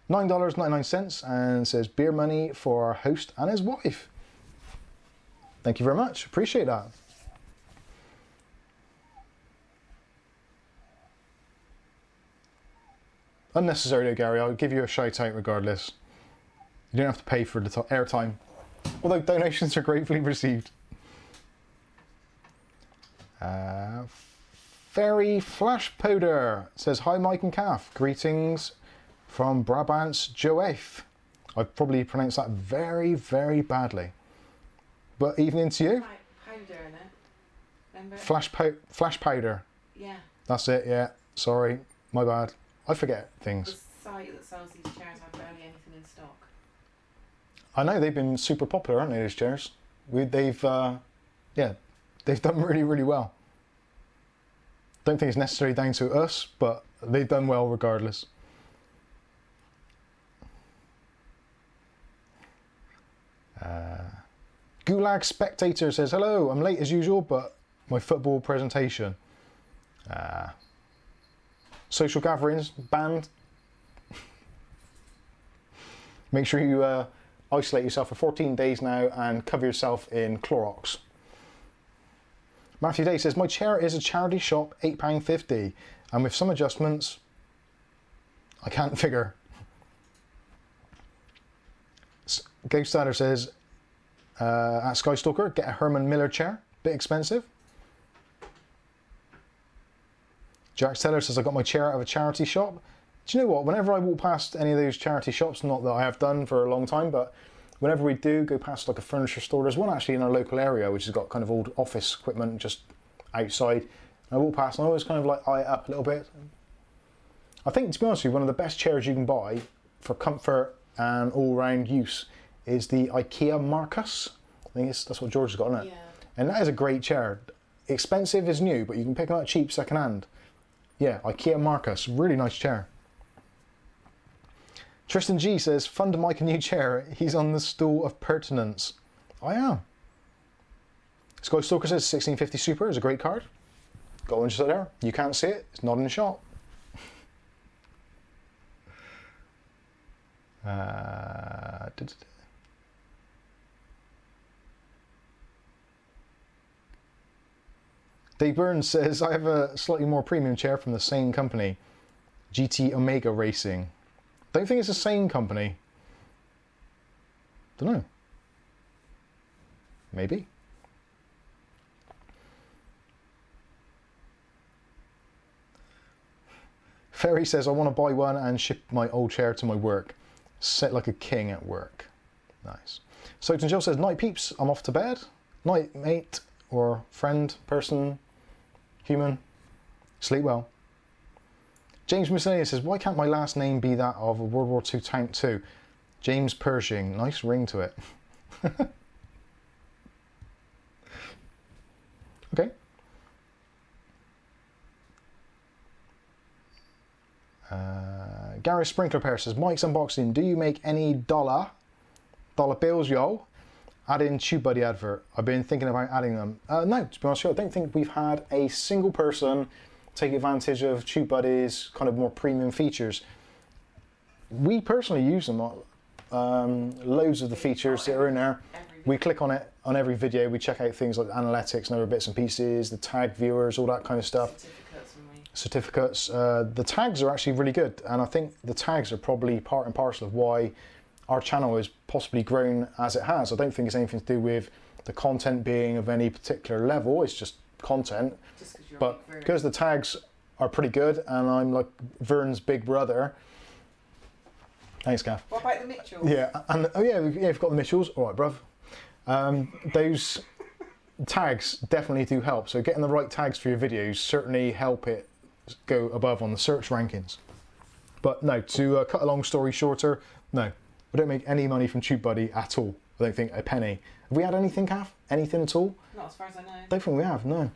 $9.99 and says beer money for our host and his wife. Thank you very much. Appreciate that. Unnecessary though, Gary. I'll give you a shout out regardless. You don't have to pay for the airtime. Although donations are gratefully received. Fairy Flash Powder says, hi Mike and Kaf. Greetings from Brabant's Joef. I've probably pronounced that very, very badly. But evening to you. Powder in it. Remember? Flash Powder. Yeah. That's it, yeah. Sorry, my bad. I forget things. The site that sells these chairs have barely anything in stock. I know, they've been super popular, aren't they, these chairs? They've done really, really well. Don't think it's necessarily down to us, but they've done well regardless. Gulag Spectator says, hello, I'm late as usual, but my football presentation. Social gatherings banned. Make sure you isolate yourself for 14 days now and cover yourself in Clorox. Matthew Day says, my chair is a charity shop, £8.50, and with some adjustments, I can't figure. Ghost Starter says, at Skystalker, get a Herman Miller chair, bit expensive. Jack Teller says, I got my chair out of a charity shop. Do you know what? Whenever I walk past any of those charity shops, not that I have done for a long time, but whenever we do go past like a furniture store, there's one actually in our local area which has got kind of old office equipment just outside. And I walk past and I always kind of like eye it up a little bit. I think, to be honest with you, one of the best chairs you can buy for comfort and all-round use is the IKEA Marcus. I think that's what George has got, isn't it? Yeah. And that is a great chair. Expensive as new, but you can pick them up cheap second hand. Yeah, IKEA Marcus, really nice chair. Tristan G says, fund Mike a new chair. He's on the stool of pertinence. I am. Skystalker says 1650 Super is a great card. Got one just there. You can't see it. It's not in the shop. Dave Burns says, I have a slightly more premium chair from the same company, GT Omega Racing. Don't think it's the same company. Don't know. Maybe. Ferry says, I want to buy one and ship my old chair to my work. Sit like a king at work. Nice. Soton Jill says, night peeps, I'm off to bed. Night mate or friend, person, human. Sleep well. James Miscellaneous says, why can't my last name be that of a World War II tank too? James Pershing. Nice ring to it. Okay. Gareth Sprinkler Pair says, Mike's unboxing, do you make any dollar bills, yo? Add in TubeBuddy advert. I've been thinking about adding them. No, to be honest, I don't think we've had a single person take advantage of TubeBuddy's kind of more premium features. We personally use them. Loads of the features that are in there. We click on it on every video. We check out things like analytics and other bits and pieces, the tag viewers, all that kind of stuff. Certificates. The tags are actually really good, and I think the tags are probably part and parcel of why our channel has possibly grown as it has. I don't think it's anything to do with the content being of any particular level. It's just content. But because the tags are pretty good, and I'm like Vern's big brother. Thanks, Gav. What about the Mitchells? Yeah, and oh yeah, we've got the Mitchells. All right, bruv. Those tags definitely do help. So getting the right tags for your videos certainly help it go above on the search rankings. But no, to cut a long story shorter, no, we don't make any money from TubeBuddy at all. I don't think a penny. Have we had anything, Gav? Anything at all? Not as far as I know. Don't think we have, no.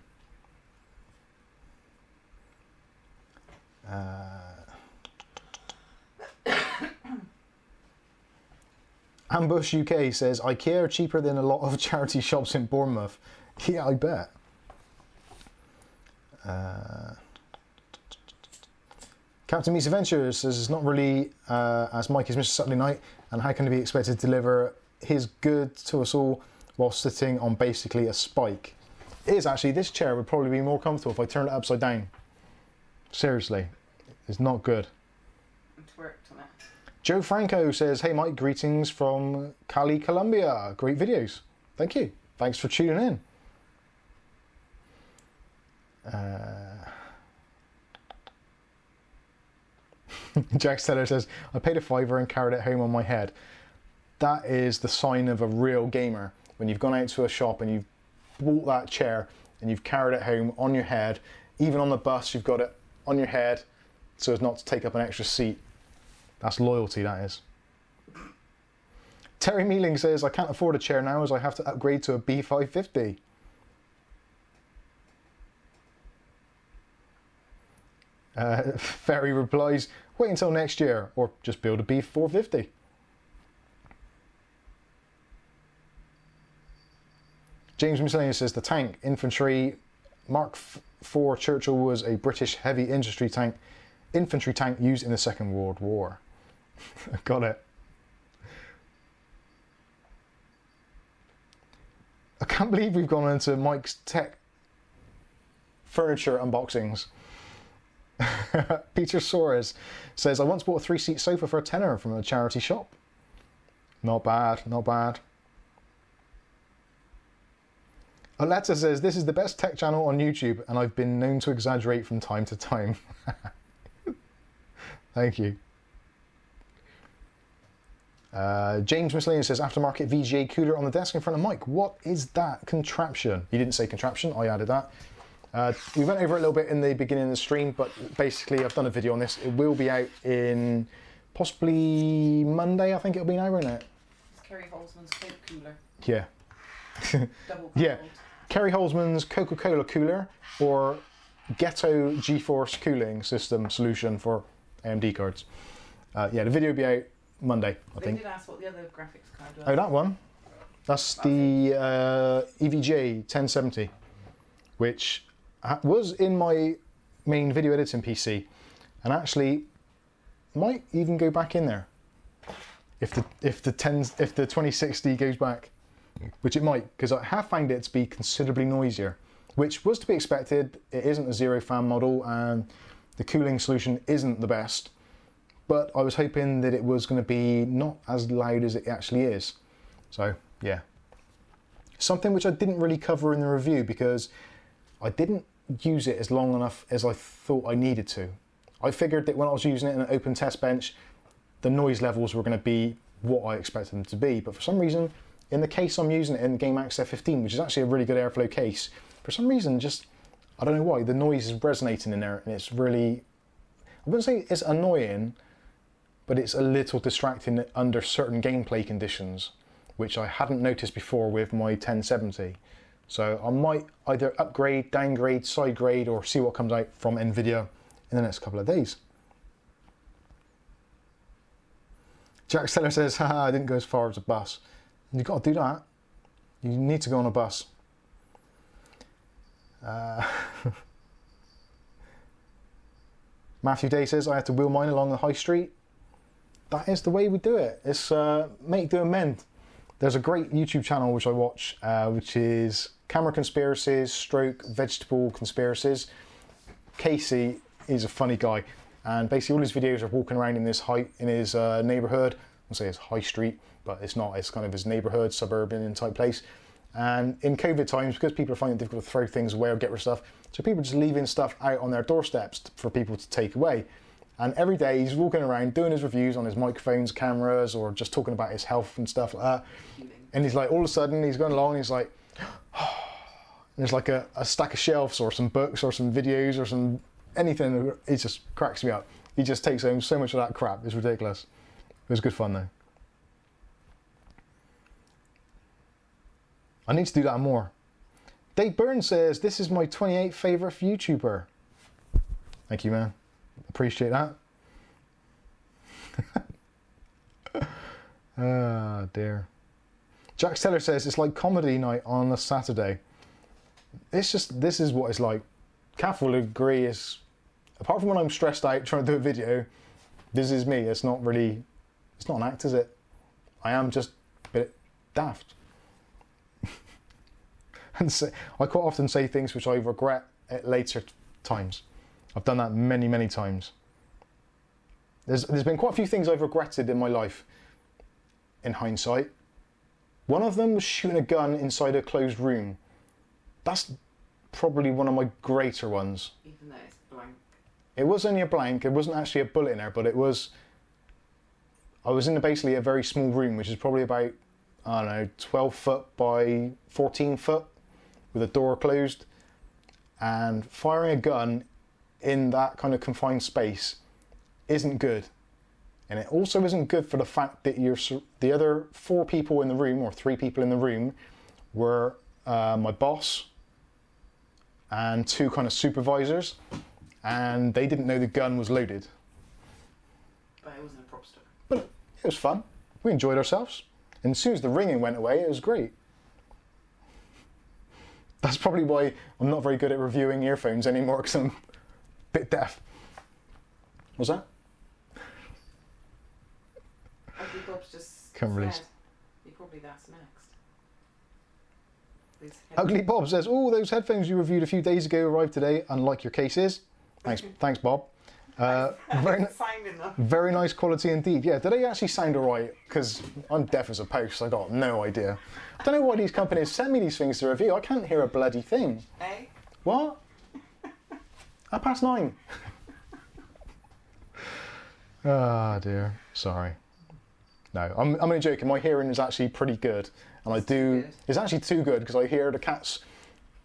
Ambush UK says, IKEA are cheaper than a lot of charity shops in Bournemouth. Yeah, I bet. Captain Marvels Avengers says, it's not really as Mike is Mr. Saturday Night, and how can he be expected to deliver his good to us all while sitting on basically a spike? It is actually, this chair would probably be more comfortable if I turned it upside down. Seriously, it's not good. It's worked on it. Joe Franco says, hey Mike, greetings from Cali, Colombia. Great videos. Thank you. Thanks for tuning in. Jack Steller says, I paid a £5 and carried it home on my head. That is the sign of a real gamer. When you've gone out to a shop and you've bought that chair and you've carried it home on your head, even on the bus you've got it on your head so as not to take up an extra seat. That's loyalty, that is. Terry Mealing says, I can't afford a chair now as I have to upgrade to a B550. Ferry replies, wait until next year or just build a B450. James Miscellaneous says, the tank, infantry, Mark IV Churchill was a British heavy infantry tank used in the Second World War. Got it. I can't believe we've gone into Mike's tech furniture unboxings. Peter Soares says, I once bought a 3-seat sofa for £10 from a charity shop. Not bad, not bad. Aletta says, this is the best tech channel on YouTube and I've been known to exaggerate from time to time. Thank you. James Miscellaneous says, aftermarket VGA cooler on the desk in front of Mike. What is that contraption? He didn't say contraption, I added that. We went over it a little bit in the beginning of the stream, but basically I've done a video on this. It will be out in possibly Monday, I think it'll be now, won't it? It's Kerry Holzman's Coke cooler. Yeah. Yeah. Kerry Holzman's Coca-Cola cooler or Ghetto GeForce cooling system solution for AMD cards. Yeah, the video will be out Monday, I think. They did ask what the other graphics card was. Oh, that one? That's the EVGA 1070, which was in my main video editing PC, and actually might even go back in there if the 2060 goes back, which it might, because I have found it to be considerably noisier, which was to be expected. It isn't a zero fan model, and the cooling solution isn't the best. But I was hoping that it was going to be not as loud as it actually is. So yeah, something which I didn't really cover in the review because I didn't use it as long enough as I thought I needed to. I figured that when I was using it in an open test bench, the noise levels were going to be what I expected them to be. But for some reason, in the case I'm using it in, the Game Max F15, which is actually a really good airflow case, for some reason, just, I don't know why, the noise is resonating in there, and it's really, I wouldn't say it's annoying, but it's a little distracting under certain gameplay conditions, which I hadn't noticed before with my 1070. So I might either upgrade, downgrade, side grade, or see what comes out from Nvidia in the next couple of days. Jack Steller says, haha, I didn't go as far as a bus. You've got to do that. You need to go on a bus. Matthew Day says, I had to wheel mine along the high street. That is the way we do it. It's make, do, and mend. There's a great YouTube channel which I watch, which is Camera Conspiracies / Vegetable Conspiracies. Casey is a funny guy, and basically all his videos are walking around in his neighbourhood. I'll say it's high street, but it's not. It's kind of his neighbourhood, suburban type place. And in COVID times, because people are finding it difficult to throw things away or get rid of stuff, so people are just leaving stuff out on their doorsteps for people to take away. And every day he's walking around doing his reviews on his microphones, cameras, or just talking about his health and stuff like that. And he's like, all of a sudden he's going along and he's like, and there's like a stack of shelves or some books or some videos or some anything. It just cracks me up. He just takes home so much of that crap. It's ridiculous. It was good fun though. I need to do that more. Dave Byrne says, this is my 28th favourite YouTuber. Thank you, man. Appreciate that. Ah, dear. Jack Steller says, it's like comedy night on a Saturday. It's just, this is what it's like. Kath will agree, is apart from when I'm stressed out trying to do a video, this is me. It's not really, it's not an act, is it? I am just a bit daft. And so, I quite often say things which I regret at later times. I've done that many, many times. There's been quite a few things I've regretted in my life, in hindsight. One of them was shooting a gun inside a closed room. That's probably one of my greater ones. Even though it's blank. It was only a blank, it wasn't actually a bullet in there, but it was... I was in basically a very small room, which is probably about, I don't know, 12 foot by 14 foot, with a door closed, and firing a gun in that kind of confined space isn't good. And it also isn't good for the fact that the other 4 people in the room, or 3 people in the room, were my boss and 2 kind of supervisors, and they didn't know the gun was loaded. But it wasn't a prop story. But it was fun. We enjoyed ourselves. And as soon as the ringing went away, it was great. That's probably why I'm not very good at reviewing earphones anymore, because I'm a bit deaf. What's that? Ugly Bob's just Can't release. said, probably that's next. Ugly Bob says, oh, those headphones you reviewed a few days ago arrived today, unlike your cases. Thanks, Bob. Very nice quality indeed. Yeah, do they actually sound alright? Because I'm deaf as a post, I got no idea. I don't know why these companies send me these things to review. I can't hear a bloody thing. Eh? What? 9:30. Ah, dear. Sorry. No, I'm only joking. My hearing is actually pretty good. And it's actually too good because I hear the cats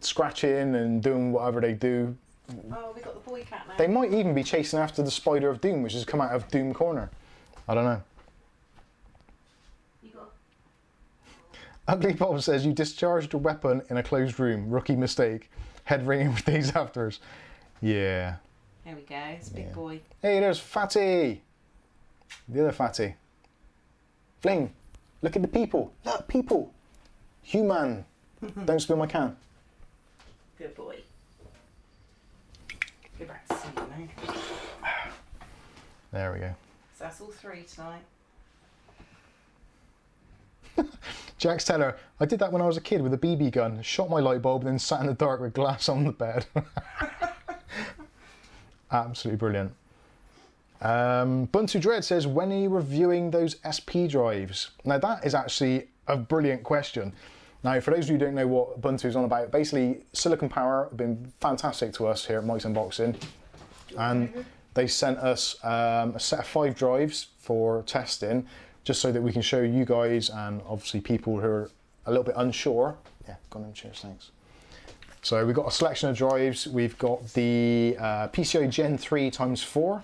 scratching and doing whatever they do. Oh, we got the boy cat now. They might even be chasing after the Spider of Doom, which has come out of Doom Corner. I don't know. You got... Ugly Bob says, you discharged your weapon in a closed room. Rookie mistake. Head ringing for days afters. Yeah. There we go. It's a big boy. Hey, there's Fatty. The other Fatty. Fling. Look at the people. Look, people. Human. Don't spill my can. Good boy. Go back to sleep now. There we go. So that's all 3 tonight. Jax Teller, I did that when I was a kid with a BB gun, shot my light bulb and then sat in the dark with glass on the bed. Absolutely brilliant. Buntu Dread says, when are you reviewing those SP drives? Now that is actually a brilliant question. Now for those of you who don't know what Ubuntu is on about, basically Silicon Power have been fantastic to us here at Mike's Unboxing, and they sent us a set of 5 drives for testing, just so that we can show you guys and obviously people who are a little bit unsure. Yeah, gone in, cheers, thanks. So we've got a selection of drives. We've got the PCI Gen 3 x4.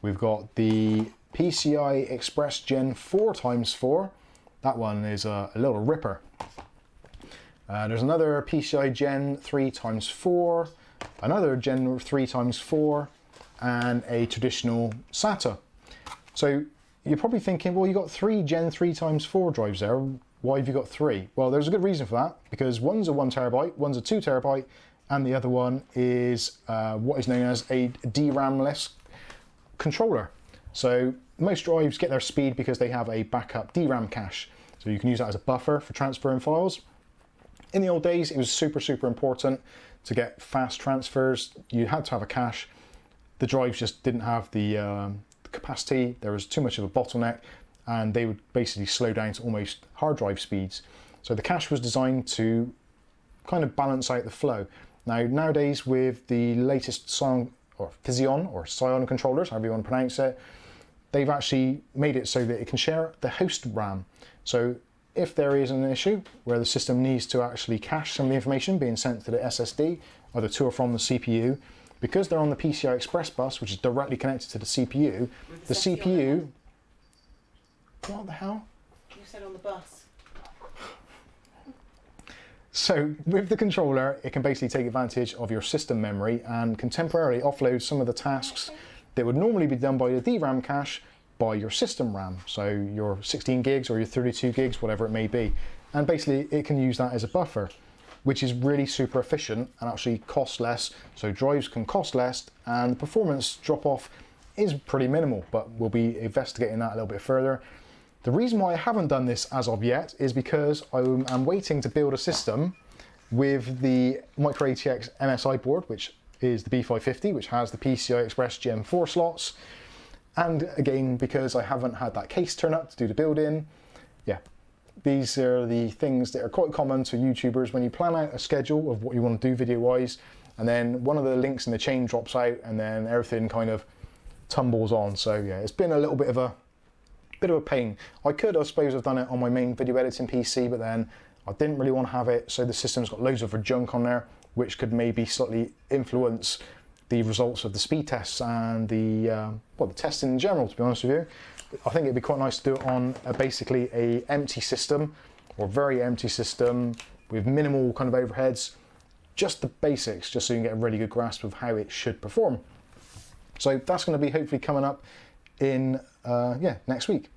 We've got the PCI Express Gen 4 x4. That one is a little ripper. There's another PCI Gen 3 x4, another Gen 3 x4, and a traditional SATA. So you're probably thinking, well, you got 3 Gen 3 x4 drives there. Why have you got 3? Well, there's a good reason for that, because one's a 1 terabyte, one's a 2 terabyte, and the other one is what is known as a DRAM-less controller. So most drives get their speed because they have a backup DRAM cache. So you can use that as a buffer for transferring files. In the old days, it was super, super important to get fast transfers. You had to have a cache. The drives just didn't have the capacity. There was too much of a bottleneck, and they would basically slow down to almost hard drive speeds. So the cache was designed to kind of balance out the flow. Now, nowadays, with the latest Psion controllers, however you want to pronounce it, they've actually made it so that it can share the host RAM. So if there is an issue where the system needs to actually cache some of the information being sent to the SSD, either to or from the CPU, because they're on the PCI Express bus, which is directly connected to the CPU, the CPU... What the hell? You said on the bus. So with the controller, it can basically take advantage of your system memory and can temporarily offload some of the tasks that would normally be done by the DRAM cache by your system RAM. So your 16 gigs or your 32 gigs, whatever it may be. And basically it can use that as a buffer, which is really super efficient and actually costs less. So drives can cost less and the performance drop off is pretty minimal, but we'll be investigating that a little bit further. The reason why I haven't done this as of yet is because I'm waiting to build a system with the Micro ATX MSI board, which is the B550, which has the PCI Express Gen 4 slots. And again, because I haven't had that case turn up to do the build-in. Yeah, these are the things that are quite common to YouTubers when you plan out a schedule of what you want to do video-wise, and then one of the links in the chain drops out and then everything kind of tumbles on. So yeah, it's been a little bit of a pain. I could, I suppose, have done it on my main video editing PC, but then I didn't really want to have it, so the system's got loads of junk on there, which could maybe slightly influence the results of the speed tests and the well, the testing in general, to be honest with you. I think it'd be quite nice to do it on basically a empty system, or very empty system, with minimal kind of overheads, just the basics, just so you can get a really good grasp of how it should perform. So that's going to be hopefully coming up in yeah, next week.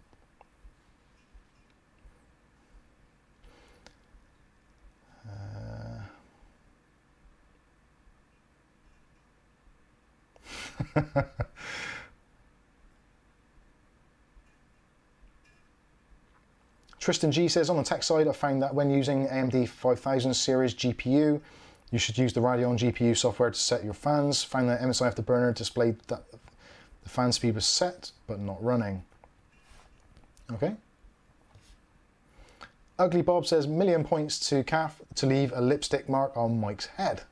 Tristan G says, on the tech side, I found that when using AMD 5000 series GPU, you should use the Radeon GPU software to set your fans. Found that MSI Afterburner displayed that the fan speed was set, but not running. Okay. Ugly Bob says, million points to Calf to leave a lipstick mark on Mike's head.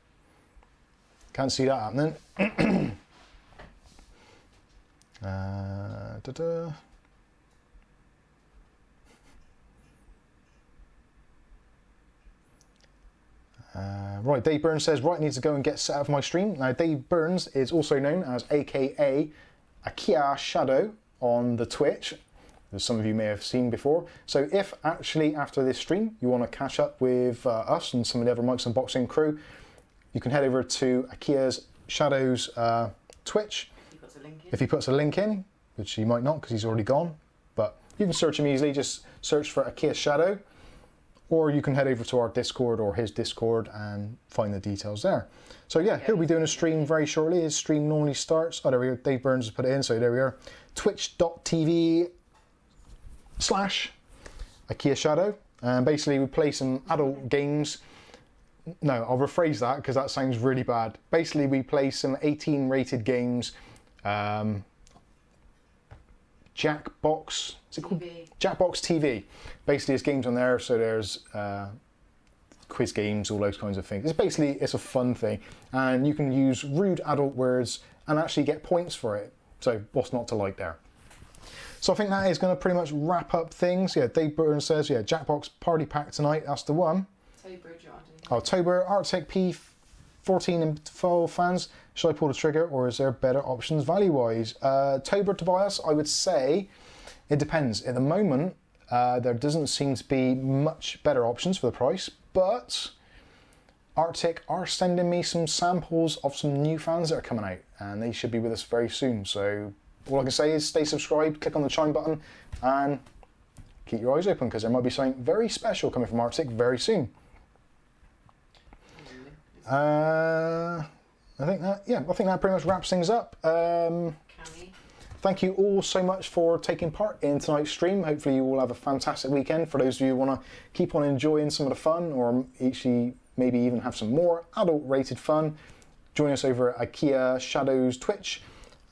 Can't see that happening. Right, Dave Burns says, right, I need to go and get set up for my stream. Now, Dave Burns is also known as AKA Akia Shadow on the Twitch, as some of you may have seen before. So if actually after this stream you want to catch up with us and some of the other Mike's Unboxing crew, you can head over to Akia's Shadow's Twitch. If he puts a link in, which he might not because he's already gone, but you can search him easily, just search for Akia Shadow, or you can head over to our Discord or his Discord and find the details there. So yeah, he'll be doing a stream very shortly. His stream normally starts, oh there we go, Dave Burns has put it in, so there we are, twitch.tv/Akia Shadow, and basically we play some adult games. No, I'll rephrase that because that sounds really bad. Basically we play some 18 rated games, Jackbox, is it called? Jackbox TV. Basically it's games on there, so there's quiz games, all those kinds of things. It's a fun thing, and you can use rude adult words and actually get points for it. So what's not to like there? So I think that is going to pretty much wrap up things. Yeah, Dave Burton says, yeah, Jackbox Party Pack tonight. That's the one. Tober, Jordan. Oh, Tober, Arctic P14 and 12 fans. Should I pull the trigger or is there better options value-wise? Tober, Tobias, I would say it depends. At the moment, there doesn't seem to be much better options for the price, but Arctic are sending me some samples of some new fans that are coming out, and they should be with us very soon. So all I can say is stay subscribed, click on the chime button, and keep your eyes open because there might be something very special coming from Arctic very soon. I think that pretty much wraps things up. Thank you all so much for taking part in tonight's stream. Hopefully you all have a fantastic weekend. For those of you who want to keep on enjoying some of the fun, or actually maybe even have some more adult-rated fun, join us over at IKEA Shadows Twitch.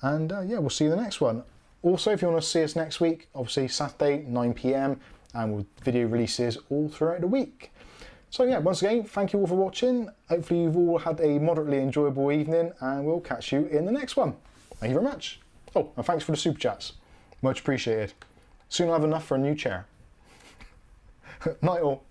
And yeah, we'll see you in the next one. Also, if you want to see us next week, obviously Saturday, 9 PM, and with video releases all throughout the week. So yeah, once again, thank you all for watching. Hopefully you've all had a moderately enjoyable evening, and we'll catch you in the next one. Thank you very much. Oh, and thanks for the super chats. Much appreciated. Soon I'll have enough for a new chair. Night all.